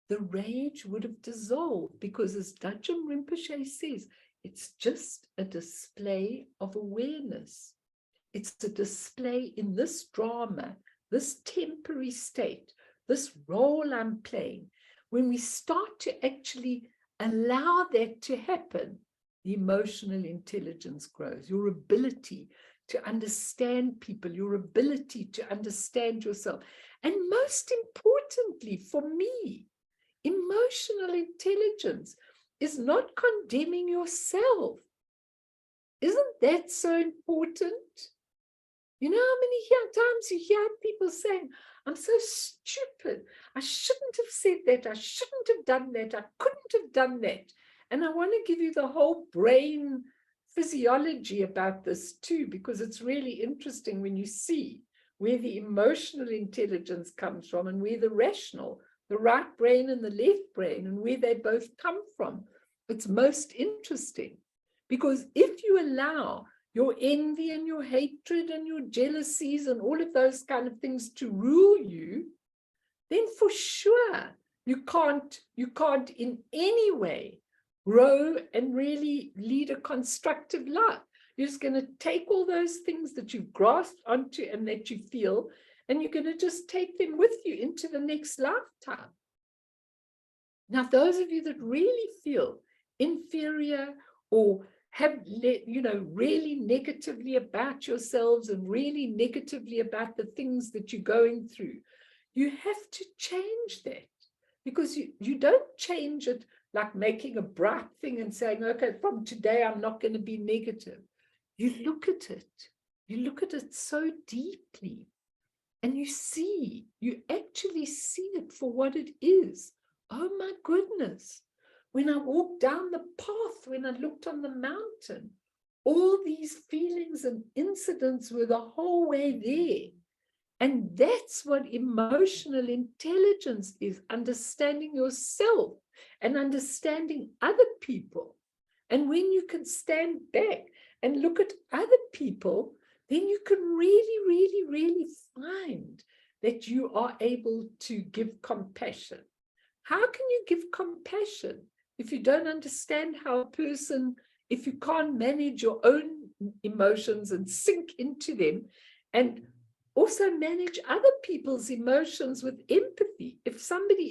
The rage would have dissolved because, as Dajjal Rinpoche says, it's just a display of awareness. It's a display in this drama, this temporary state, this role I'm playing. When we start to actually allow that to happen, the emotional intelligence grows, your ability to understand people, your ability to understand yourself. And most importantly, for me, emotional intelligence is not condemning yourself. Isn't that so important? You know how many times you hear people saying, I'm so stupid. I shouldn't have said that. I shouldn't have done that. I couldn't have done that. And I want to give you the whole brain physiology about this too, because it's really interesting when you see where the emotional intelligence comes from and where the rational, the right brain and the left brain, and where they both come from. It's most interesting, because if you allow your envy and your hatred and your jealousies and all of those kind of things to rule you, then for sure you can't in any way grow and really lead a constructive life. You're just going to take all those things that you've grasped onto and that you feel, and you're going to just take them with you into the next lifetime. Now, those of you that really feel inferior or have, really negatively about yourselves and really negatively about the things that you're going through, you have to change that, because you don't change it like making a bright thing and saying, okay, from today, I'm not going to be negative. You look at it so deeply, and you actually see it for what it is. Oh my goodness. When I walked down the path, when I looked on the mountain, all these feelings and incidents were the whole way there. And that's what emotional intelligence is, understanding yourself and understanding other people. And when you can stand back and look at other people, then you can really, really, really find that you are able to give compassion. How can you give compassion if you don't understand how a person, if you can't manage your own emotions and sink into them, and also manage other people's emotions with empathy? If somebody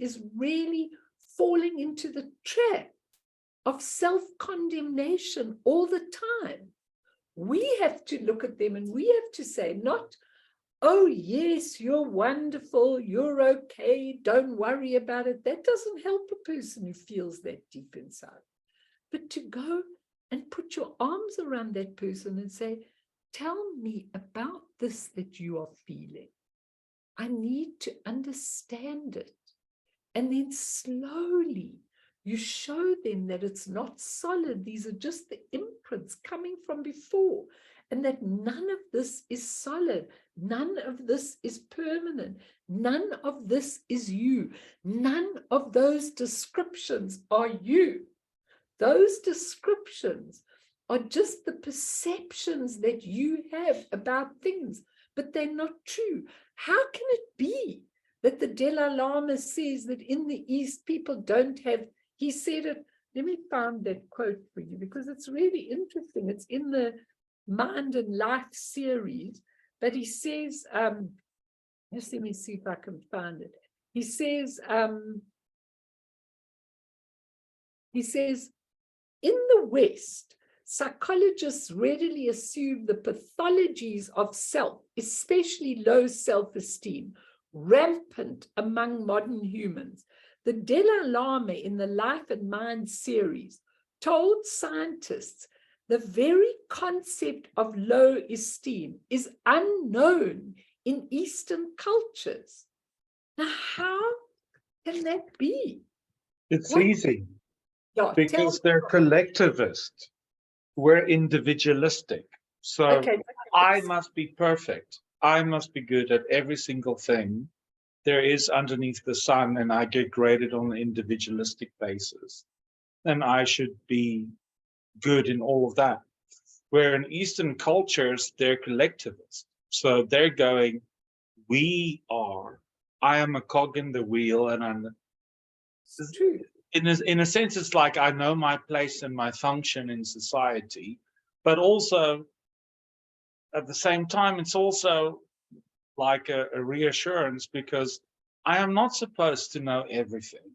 is really falling into the trap of self-condemnation all the time, we have to look at them and we have to say, not, oh yes, you're wonderful, you're okay, don't worry about it. That doesn't help a person who feels that deep inside. But to go and put your arms around that person and say, tell me about this that you are feeling. I need to understand it. And then slowly you show them that it's not solid. These are just the imprints coming from before, and that none of this is solid. None of this is permanent. None of this is you. None of those descriptions are you. Those descriptions are just the perceptions that you have about things, but they're not true. How can it be that the Dalai Lama says that in the East people don't have, he said it, let me find that quote for you, because it's really interesting. It's in the Mind and Life series, but he says, just let me see if I can find it. He says, in the West, psychologists readily assume the pathologies of self, especially low self-esteem, rampant among modern humans. The Dalai Lama in the Life and Mind series told scientists the very concept of low esteem is unknown in Eastern cultures. Now, how can that be? It's easy. Yeah, because they're collectivist. We're individualistic. So okay. I must be perfect. I must be good at every single thing there is underneath the sun, and I get graded on an individualistic basis. And I should be good in all of that. Where in Eastern cultures, they're collectivist. So they're going, I am a cog in the wheel, and I'm True. in a sense, it's like I know my place and my function in society, but also at the same time, it's also like a reassurance, because I am not supposed to know everything.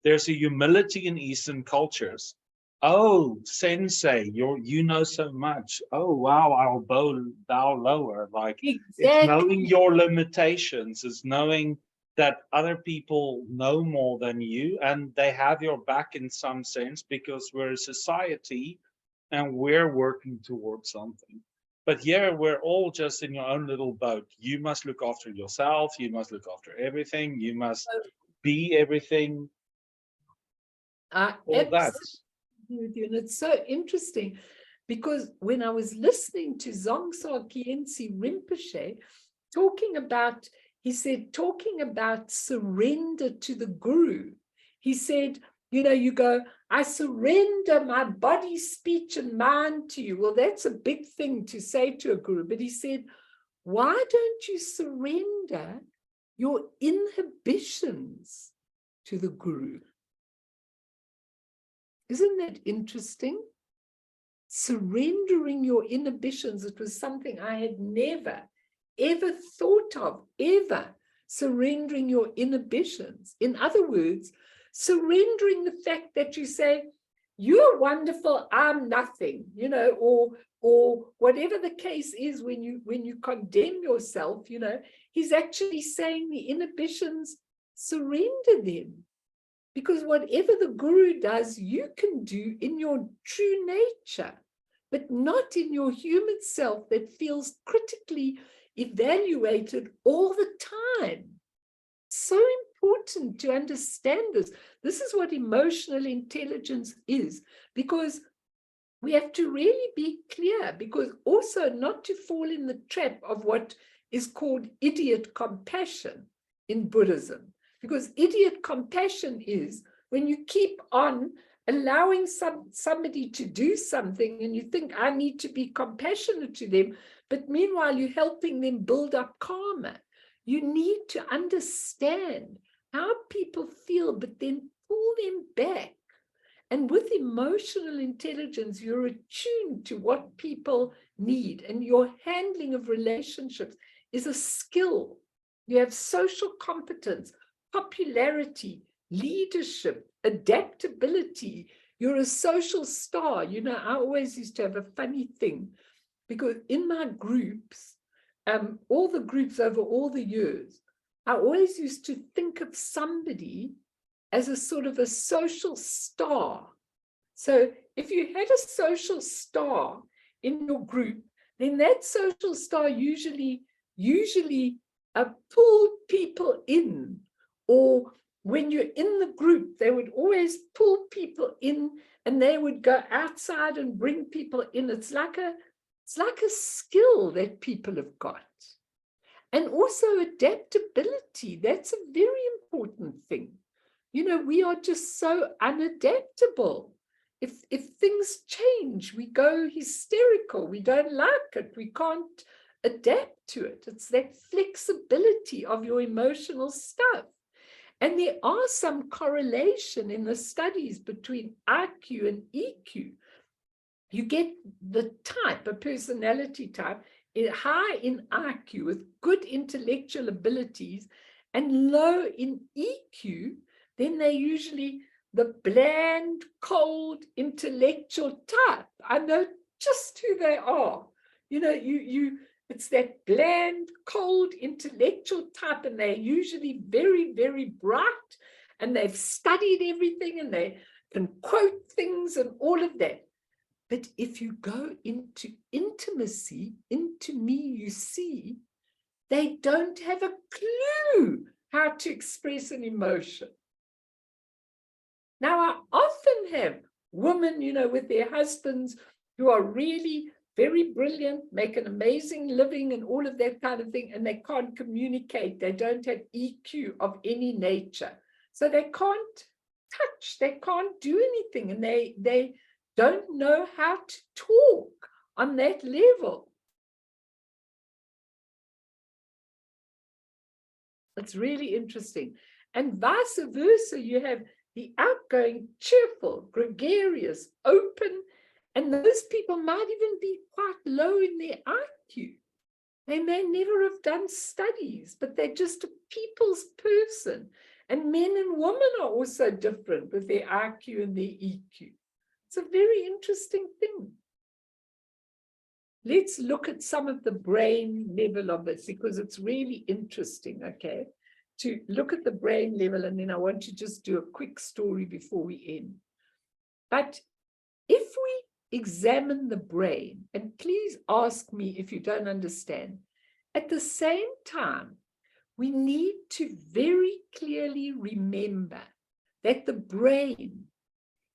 There's a humility in Eastern cultures. Oh, sensei, you know so much. Oh, wow, I'll bow lower. Like, it's knowing your limitations, it's knowing that other people know more than you, and they have your back in some sense, because we're a society and we're working towards something. But here we're all just in your own little boat. You must look after yourself. You must look after everything. You must be everything. I All that. absolutely with you. And it's so interesting because when I was listening to Dzongsa Khyentse Rinpoche talking about, he said, talking about surrender to the guru, he said, you know, you go, I surrender my body, speech, and mind to you. Well, that's a big thing to say to a guru. But he said, why don't you surrender your inhibitions to the guru? Isn't that interesting? Surrendering your inhibitions. It was something I had never, ever thought of, ever. Surrendering your inhibitions. In other words, surrendering the fact that you say, you're wonderful, I'm nothing, you know, or whatever the case is when you condemn yourself, you know, he's actually saying the inhibitions, surrender them. Because whatever the guru does, you can do in your true nature, but not in your human self that feels critically evaluated all the time. So important to understand this. This is what emotional intelligence is, because we have to really be clear, because also not to fall in the trap of what is called idiot compassion in Buddhism. Because idiot compassion is when you keep on allowing somebody to do something and you think, I need to be compassionate to them, but meanwhile you're helping them build up karma. You need to understand how people feel, but then pull them back. And with emotional intelligence, you're attuned to what people need, and your handling of relationships is a skill. You have social competence, popularity, leadership, adaptability. You're a social star. You know, I always used to have a funny thing, because in my groups, all the groups over all the years, I always used to think of somebody as a sort of a social star. So if you had a social star in your group, then that social star usually pulled people in. Or when you're in the group, they would always pull people in, and they would go outside and bring people in. It's like a skill that people have got. And also adaptability. That's a very important thing. You know, we are just so unadaptable. If things change, we go hysterical. We don't like it. We can't adapt to it. It's that flexibility of your emotional stuff. And there are some correlation in the studies between IQ and EQ. You get the type, a personality type, high in IQ with good intellectual abilities and low in EQ, then they're usually the bland, cold, intellectual type. I know just who they are. You know, it's that bland, cold, intellectual type, and they're usually very, very bright, and they've studied everything, and they can quote things and all of that. But if you go into intimacy, into me, you see, they don't have a clue how to express an emotion. Now, I often have women, you know, with their husbands who are really very brilliant, make an amazing living and all of that kind of thing, and they can't communicate. They don't have EQ of any nature. So they can't touch, they can't do anything, and they don't know how to talk on that level. It's really interesting. And vice versa, you have the outgoing, cheerful, gregarious, open, and those people might even be quite low in their IQ. They may never have done studies, but they're just a people's person. And men and women are also different with their IQ and their EQ. It's a very interesting thing. Let's look at some of the brain level of it, because it's really interesting, okay, to look at the brain level. And then I want to just do a quick story before we end. But if we examine the brain, and please ask me if you don't understand, at the same time, we need to very clearly remember that the brain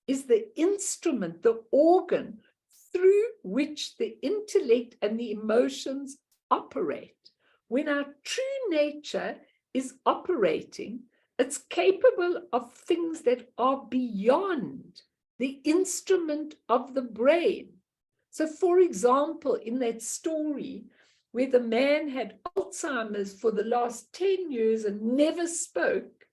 is the instrument, the organ through which the intellect and the emotions operate. When our true nature is operating, it's capable of things that are beyond the instrument of the brain. So, for example, in that story where the man had Alzheimer's for the last 10 years and never spoke,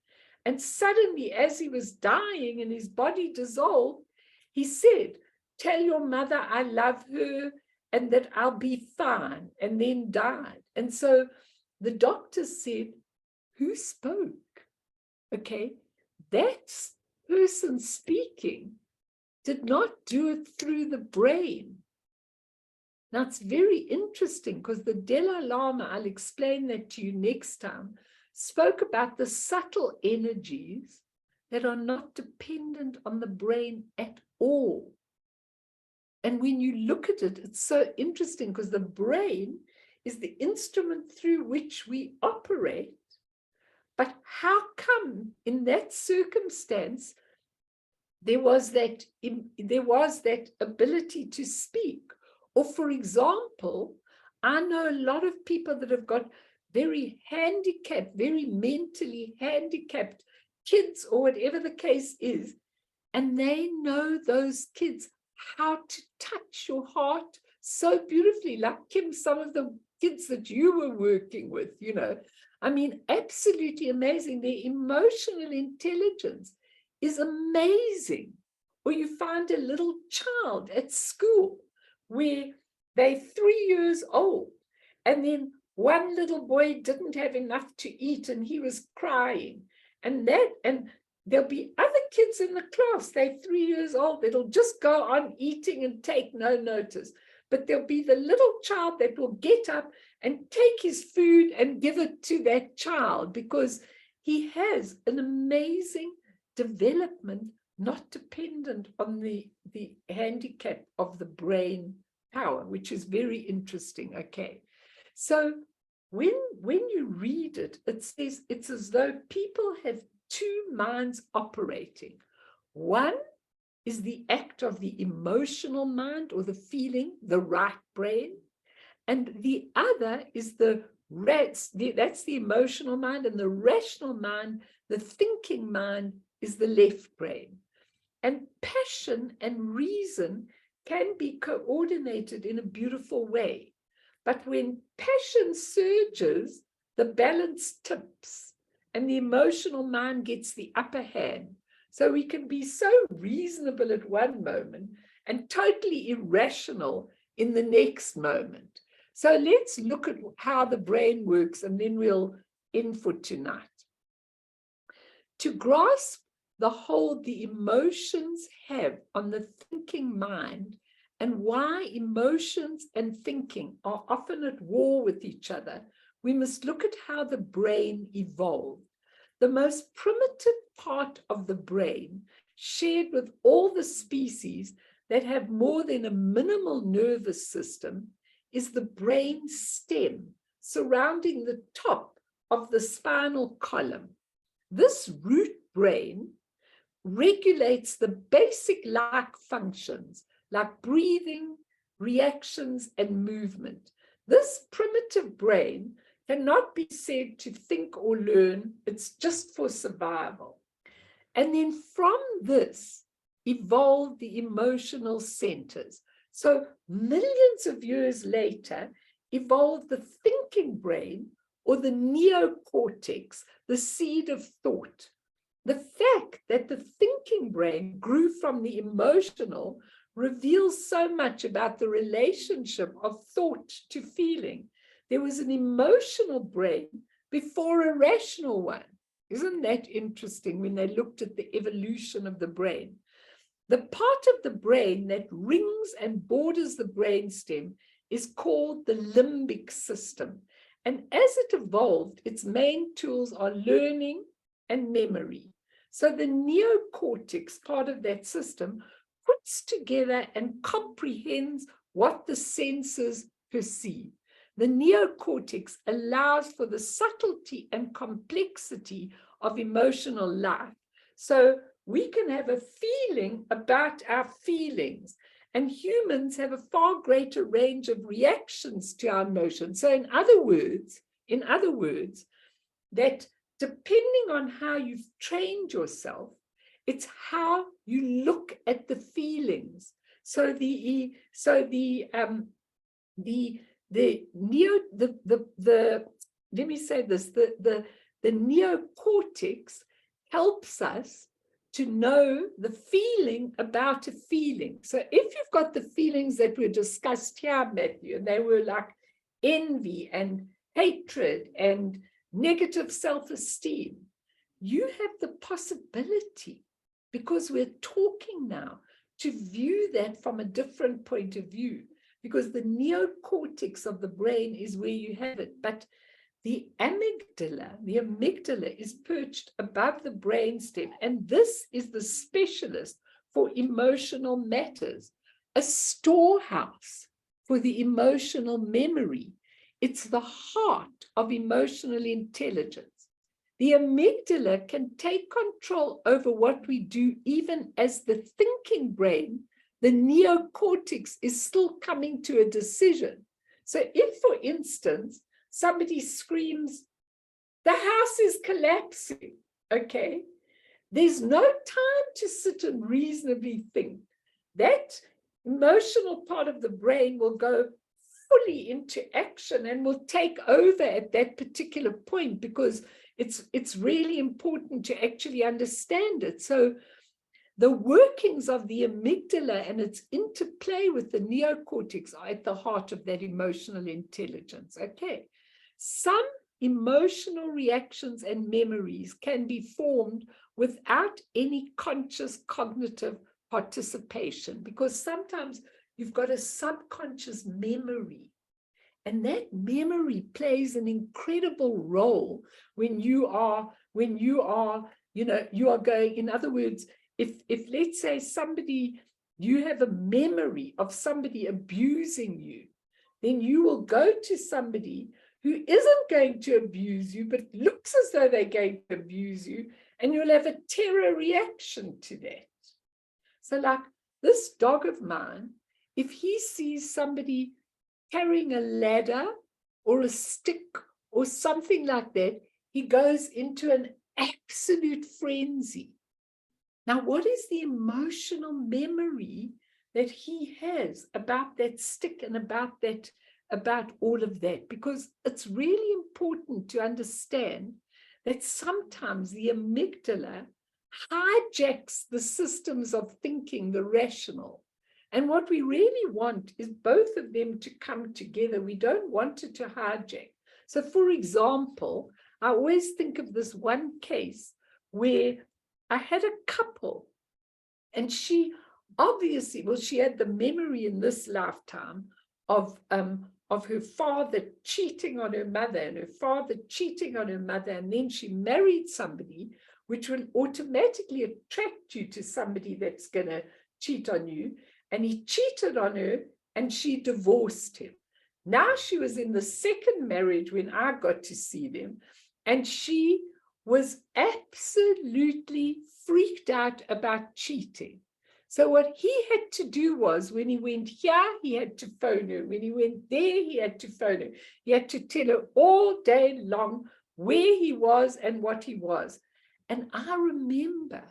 and suddenly, as he was dying and his body dissolved, he said, "Tell your mother I love her and that I'll be fine," and then died. And so the doctor said, who spoke? Okay, that person speaking did not do it through the brain. Now, it's very interesting because the Dalai Lama, I'll explain that to you next time, spoke about the subtle energies that are not dependent on the brain at all. And when you look at it, it's so interesting because the brain is the instrument through which we operate. But how come in that circumstance, there was that ability to speak? Or for example, I know a lot of people that have got very handicapped, very mentally handicapped kids or whatever the case is, and they know those kids how to touch your heart so beautifully, like Kim, some of the kids that you were working with, you know, I mean, absolutely amazing. Their emotional intelligence is amazing. Or you find a little child at school where they're 3 years old, and then one little boy didn't have enough to eat and he was crying, and there'll be other kids in the class, they're 3 years old, that'll just go on eating and take no notice. But there'll be the little child that will get up and take his food and give it to that child because he has an amazing development, not dependent on the handicap of the brain power, which is very interesting. Okay, so when you read it, it says it's as though people have two minds operating. One is the act of the emotional mind or the feeling, the right brain, and the other is that's the emotional mind, and the rational mind, the thinking mind, is the left brain. And passion and reason can be coordinated in a beautiful way. But when passion surges, the balance tips and the emotional mind gets the upper hand. So we can be so reasonable at one moment and totally irrational in the next moment. So let's look at how the brain works, and then we'll end for tonight. To grasp the hold the emotions have on the thinking mind and why emotions and thinking are often at war with each other, we must look at how the brain evolved. The most primitive part of the brain, shared with all the species that have more than a minimal nervous system, is the brain stem surrounding the top of the spinal column. This root brain regulates the basic life functions like breathing, reactions, and movement. This primitive brain cannot be said to think or learn, it's just for survival. And then from this evolved the emotional centers. So millions of years later, evolved the thinking brain, or the neocortex, the seed of thought. The fact that the thinking brain grew from the emotional reveals so much about the relationship of thought to feeling. There was an emotional brain before a rational one. Isn't that interesting when they looked at the evolution of the brain? The part of the brain that rings and borders the brainstem is called the limbic system. And as it evolved, its main tools are learning and memory. So the neocortex part of that system puts together and comprehends what the senses perceive. The neocortex allows for the subtlety and complexity of emotional life. So we can have a feeling about our feelings, and humans have a far greater range of reactions to our emotions. So in other words, that depending on how you've trained yourself, it's how you look at the feelings. So let me say this, the neocortex helps us to know the feeling about a feeling. So if you've got the feelings that were discussed here, Matthew, and they were like envy and hatred and negative self-esteem, you have the possibility, because we're talking now, to view that from a different point of view, because the neocortex of the brain is where you have it. But the amygdala is perched above the brainstem, and this is the specialist for emotional matters, a storehouse for the emotional memory. It's the heart of emotional intelligence. The amygdala can take control over what we do, even as the thinking brain, the neocortex, is still coming to a decision. So if, for instance, somebody screams, the house is collapsing, okay? There's no time to sit and reasonably think. That emotional part of the brain will go fully into action and will take over at that particular point, because it's really important to actually understand it. So the workings of the amygdala and its interplay with the neocortex are at the heart of that emotional intelligence, okay? Some emotional reactions and memories can be formed without any conscious cognitive participation, because sometimes you've got a subconscious memory, and that memory plays an incredible role when you are you are going, in other words, if let's say you have a memory of somebody abusing you, then you will go to somebody who isn't going to abuse you, but looks as though they're going to abuse you, and you'll have a terror reaction to that. So like this dog of mine, if he sees somebody carrying a ladder or a stick or something like that, he goes into an absolute frenzy. Now, what is the emotional memory that he has about that stick and about all of that? Because it's really important to understand that sometimes the amygdala hijacks the systems of thinking, the rational. And what we really want is both of them to come together. We don't want it to hijack. So, for example, I always think of this one case where I had a couple, and she obviously, well, she had the memory in this lifetime of her father cheating on her mother and her father cheating on her mother, and then she married somebody, which will automatically attract you to somebody that's going to cheat on you. And he cheated on her and she divorced him. Now she was in the second marriage when I got to see them, and she was absolutely freaked out about cheating. So what he had to do was, when he went here, he had to phone her. When he went there, he had to phone her. He had to tell her all day long where he was and what he was. And I remember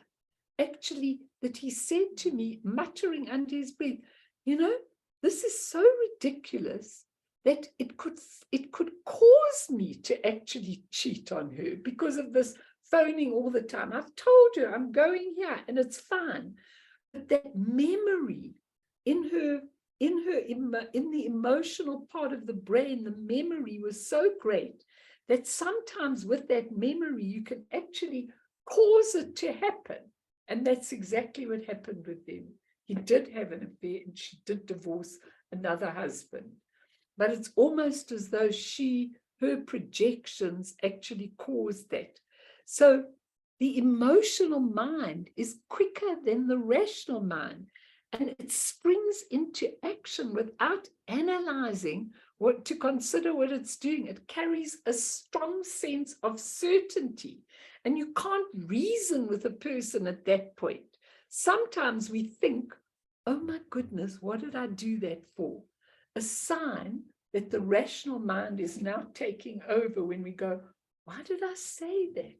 actually that he said to me, muttering under his breath, this is so ridiculous that it could cause me to actually cheat on her because of this phoning all the time. I've told her I'm going here and it's fine. But that memory in the emotional part of the brain, the memory was so great that sometimes with that memory, you can actually cause it to happen. And that's exactly what happened with them. He did have an affair and she did divorce another husband. But it's almost as though her projections actually caused that. So the emotional mind is quicker than the rational mind. and it springs into action without analyzing what to consider what it's doing. It carries a strong sense of certainty, and you can't reason with a person at that point. Sometimes we think, oh my goodness, what did I do that for? A sign that the rational mind is now taking over when we go, why did I say that?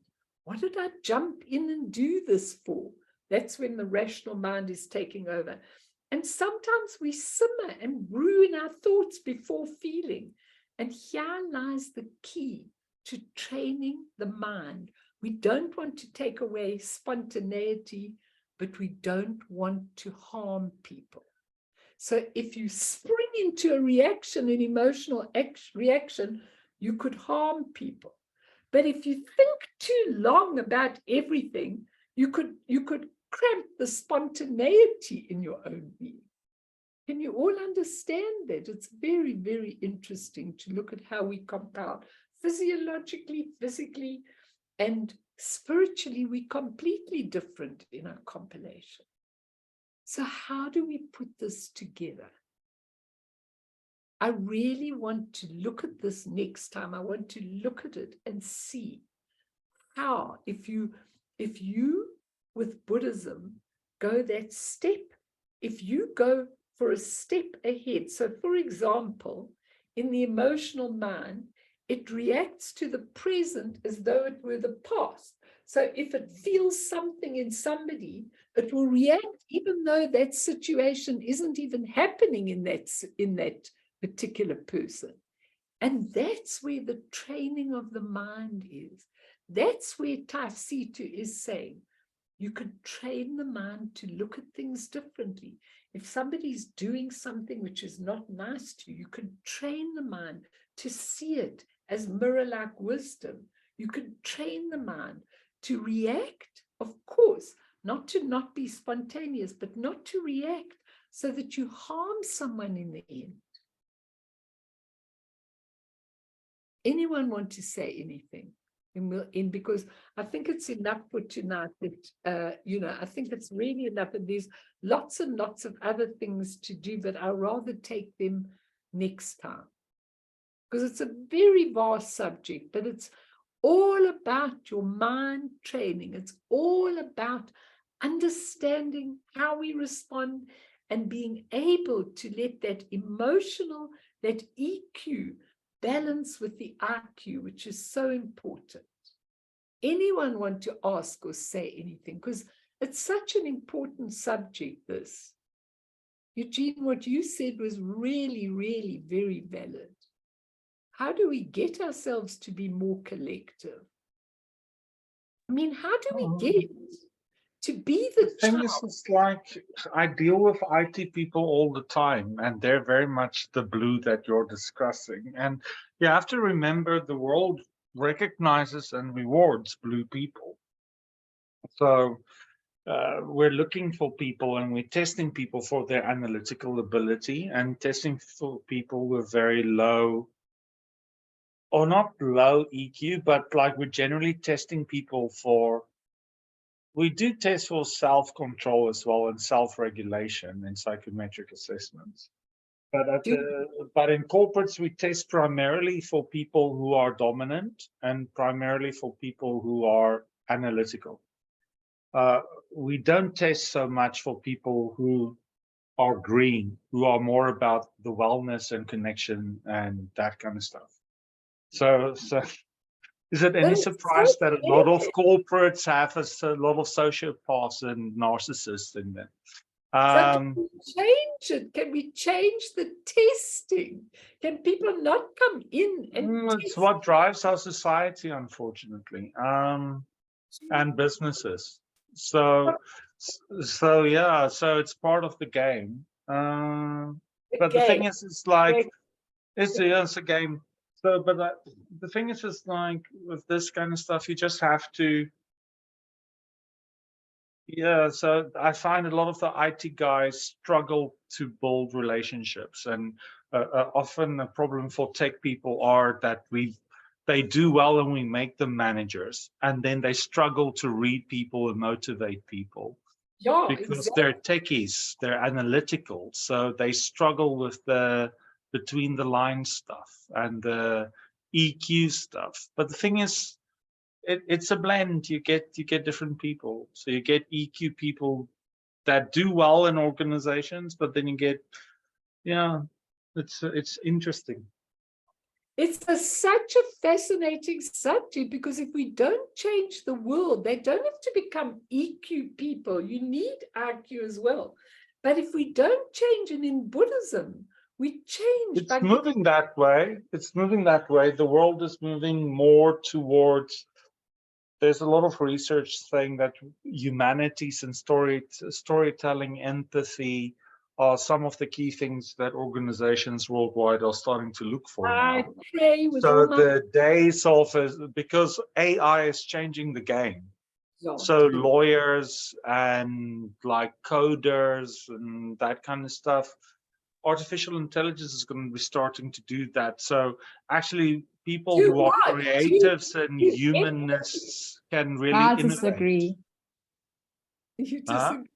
What did I jump in and do this for? That's when the rational mind is taking over. And sometimes we simmer and brew in our thoughts before feeling. And here lies the key to training the mind. We don't want to take away spontaneity, but we don't want to harm people. So if you spring into a reaction, an emotional reaction, you could harm people. But if you think too long about everything, you could cramp the spontaneity in your own being. Can you all understand that? It's very, very interesting to look at how we compound. Physiologically, physically, and spiritually, we're completely different in our compilation. So how do we put this together? I really want to look at this next time. I want to look at it and see how, if you with Buddhism go that step, if you go for a step ahead. So for example, in the emotional mind, it reacts to the present as though it were the past. So if it feels something in somebody, it will react even though that situation isn't even happening in that particular person. And that's where the training of the mind is. That's where Taisitu is saying, you can train the mind to look at things differently. If somebody's doing something which is not nice to you, you can train the mind to see it as mirror-like wisdom. You can train the mind to react, of course, not to not be spontaneous, but not to react so that you harm someone in the end. Anyone want to say anything? And we'll end, because I think it's enough for tonight that, I think it's really enough. And there's lots and lots of other things to do, but I'll rather take them next time. Because it's a very vast subject, but it's all about your mind training. It's all about understanding how we respond and being able to let that emotional, that EQ, balance with the IQ, which is so important. Anyone want to ask or say anything? Because it's such an important subject, this. Eugene, what you said was really, really very valid. How do we get ourselves to be more collective? I mean, how do we get to be the thing child? is, it's like I deal with IT people all the time, and they're very much the blue that you're discussing. And you have to remember the world recognizes and rewards blue people. So we're looking for people and we're testing people for their analytical ability and testing for people with very low, or not low EQ, but like we're generally testing people for. We do test for self-control as well and self-regulation in psychometric assessments. But but in corporates, we test primarily for people who are dominant and primarily for people who are analytical. We don't test so much for people who are green, who are more about the wellness and connection and that kind of stuff. So is it any surprise that a lot of corporates have a lot of sociopaths and narcissists in them? So can we change it? Can we change the testing? Can people not come in and it's what drives our society, unfortunately, and businesses. So yeah, so it's part of the game. But the thing is, it's like it's a game. So, but the thing is, it's like with this kind of stuff, you just have to. Yeah, so I find a lot of the IT guys struggle to build relationships, and often a problem for tech people are that they do well and we make them managers, and then they struggle to read people and motivate people. Yeah, because exactly. they're techies, they're analytical, so they struggle with the between the line stuff and the EQ stuff. But the thing is, it's a blend. You get different people. So you get EQ people that do well in organizations, but then you get, yeah, it's interesting. It's such a fascinating subject, because if we don't change the world, they don't have to become EQ people. You need IQ as well. But if we don't change, and in Buddhism, we change It's by moving that way. It's moving that way. The world is moving more towards, there's a lot of research saying that humanities and storytelling, empathy are some of the key things that organizations worldwide are starting to look for I now. pray with So all my the days of, because AI is changing the game. So lawyers and like coders and that kind of stuff, artificial intelligence is going to be starting to do that. So actually people Do who are what? creatives and Do- humanists can really I innovate. disagree. You Huh? disagree?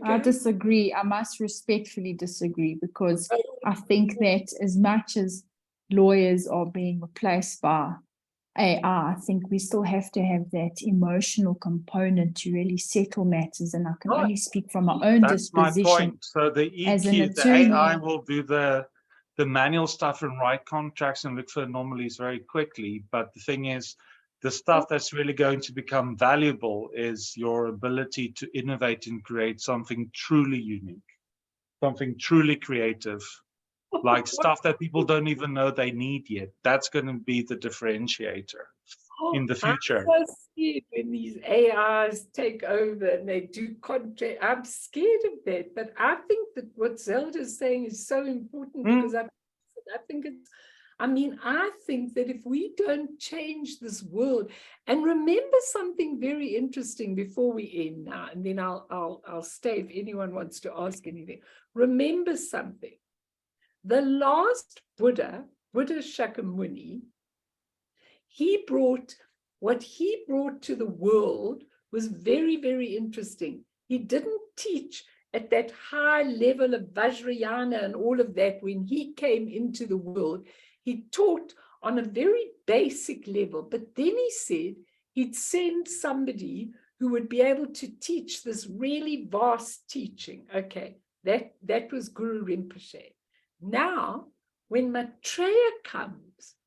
I Okay. disagree. I must respectfully disagree, because Oh, I think that as much as lawyers are being replaced by AI, I think we still have to have that emotional component to really settle matters. And I can only speak from my own That's my disposition point. So the as an EQ, the AI attorney. will do the manual stuff and write contracts and look for anomalies very quickly. But the thing is, the stuff that's really going to become valuable is your ability to innovate and create something truly unique, something truly creative, like stuff that people don't even know they need yet. That's going to be the differentiator in the future. I'm so scared when these AIs take over and they do contract. I'm scared of that. But I think that what Zelda is saying is so important, because I think it's, I mean, I think that if we don't change this world, and remember something very interesting before we end now, and then I'll stay if anyone wants to ask anything. Remember something. The last Buddha Shakyamuni, what he brought to the world was very, very interesting. He didn't teach at that high level of Vajrayana and all of that when he came into the world. He taught on a very basic level, but then he said he'd send somebody who would be able to teach this really vast teaching. Okay, that was Guru Rinpoche. Now, when Maitreya comes,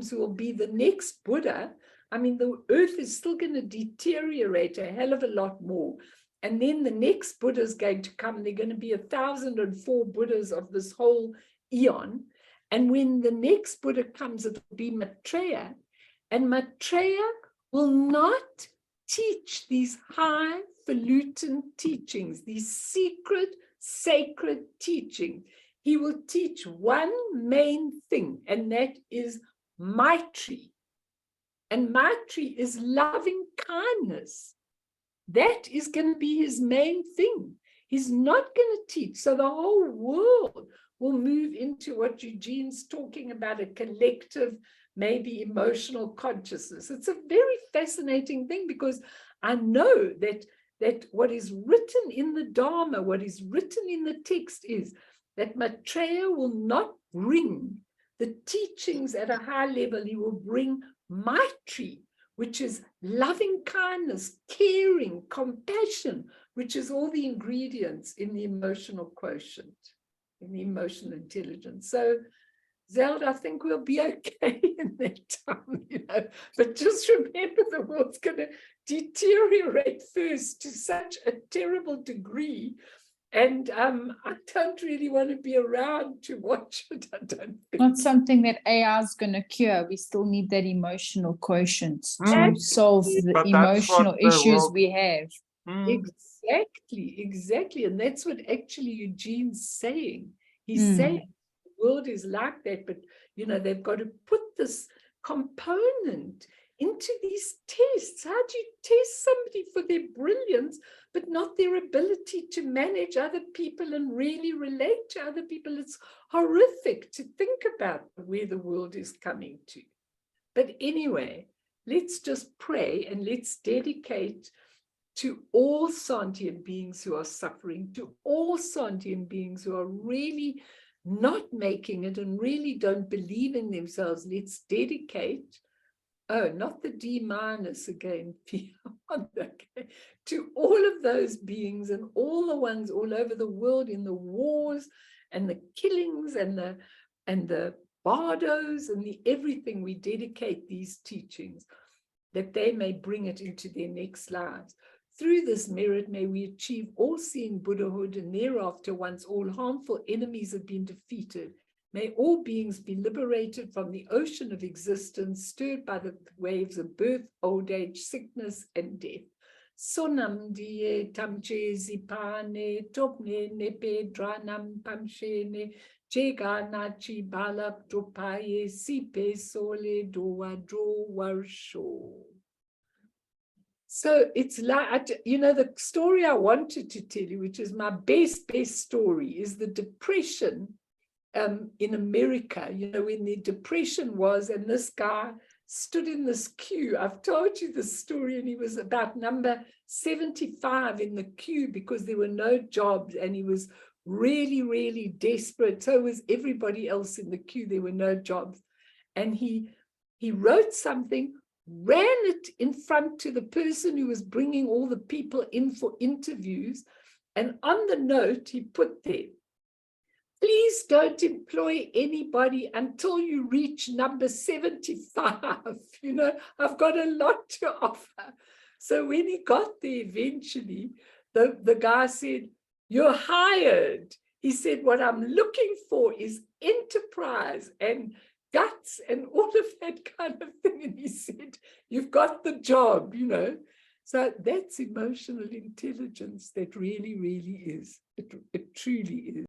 who will be the next Buddha, I mean, the earth is still going to deteriorate a hell of a lot more. And then the next Buddha is going to come. There are going to be 1,004 Buddhas of this whole eon. And when the next Buddha comes, it will be Maitreya. And Maitreya will not teach these highfalutin teachings, these secret, sacred teachings. He will teach one main thing, and that is Maitri. And Maitri is loving kindness. That is going to be his main thing. He's not going to teach. So the whole world will move into what Eugene's talking about, a collective, maybe emotional consciousness. It's a very fascinating thing, because I know that what is written in the Dharma, what is written in the text is that Maitreya will not bring the teachings at a high level. He will bring Maitri, which is loving kindness, caring, compassion, which is all the ingredients in the emotional quotient, in the emotional intelligence. So, Zelda, I think we'll be okay in that time, but just remember the world's going to deteriorate first to such a terrible degree. And I don't really want to be around to watch it. I don't think. Not something that AI is going to cure. We still need that emotional quotient to solve the But that's what emotional the issues world- we have. Exactly. And that's what actually Eugene's saying. He's saying the world is like that, but they've got to put this component into these tests. How do you test somebody for their brilliance, but not their ability to manage other people and really relate to other people? It's horrific to think about where the world is coming to. But anyway, let's just pray and let's dedicate to all sentient beings who are suffering, to all sentient beings who are really not making it and really don't believe in themselves. Let's dedicate, oh, not the D minus again, okay, to all of those beings and all the ones all over the world in the wars and the killings and the bardos and the everything. We dedicate these teachings that they may bring it into their next lives. Through this merit, may we achieve all-seeing Buddhahood, and thereafter, once all harmful enemies have been defeated, may all beings be liberated from the ocean of existence, stirred by the waves of birth, old age, sickness, and death. Sonam die tamche zipane, topne nepe dranam pamshene, chega nachi balak dropaye, sipe sole doa dro warsho. So it's like, you know, the story I wanted to tell you, which is my best story, is the Depression in America, you know, when the Depression was, and this guy stood in this queue. I've told you this story, and he was about number 75 in the queue because there were no jobs, and he was really, really desperate. So was everybody else in the queue. There were no jobs. And he wrote something, ran it in front to the person who was bringing all the people in for interviews. And on the note, he put there, please don't employ anybody until you reach number 75. You know, I've got a lot to offer. So when he got there eventually, the guy said, you're hired. He said, what I'm looking for is enterprise and guts and all of that kind of thing. And he said, you've got the job, you know. So that's emotional intelligence. That really, really is. It truly is.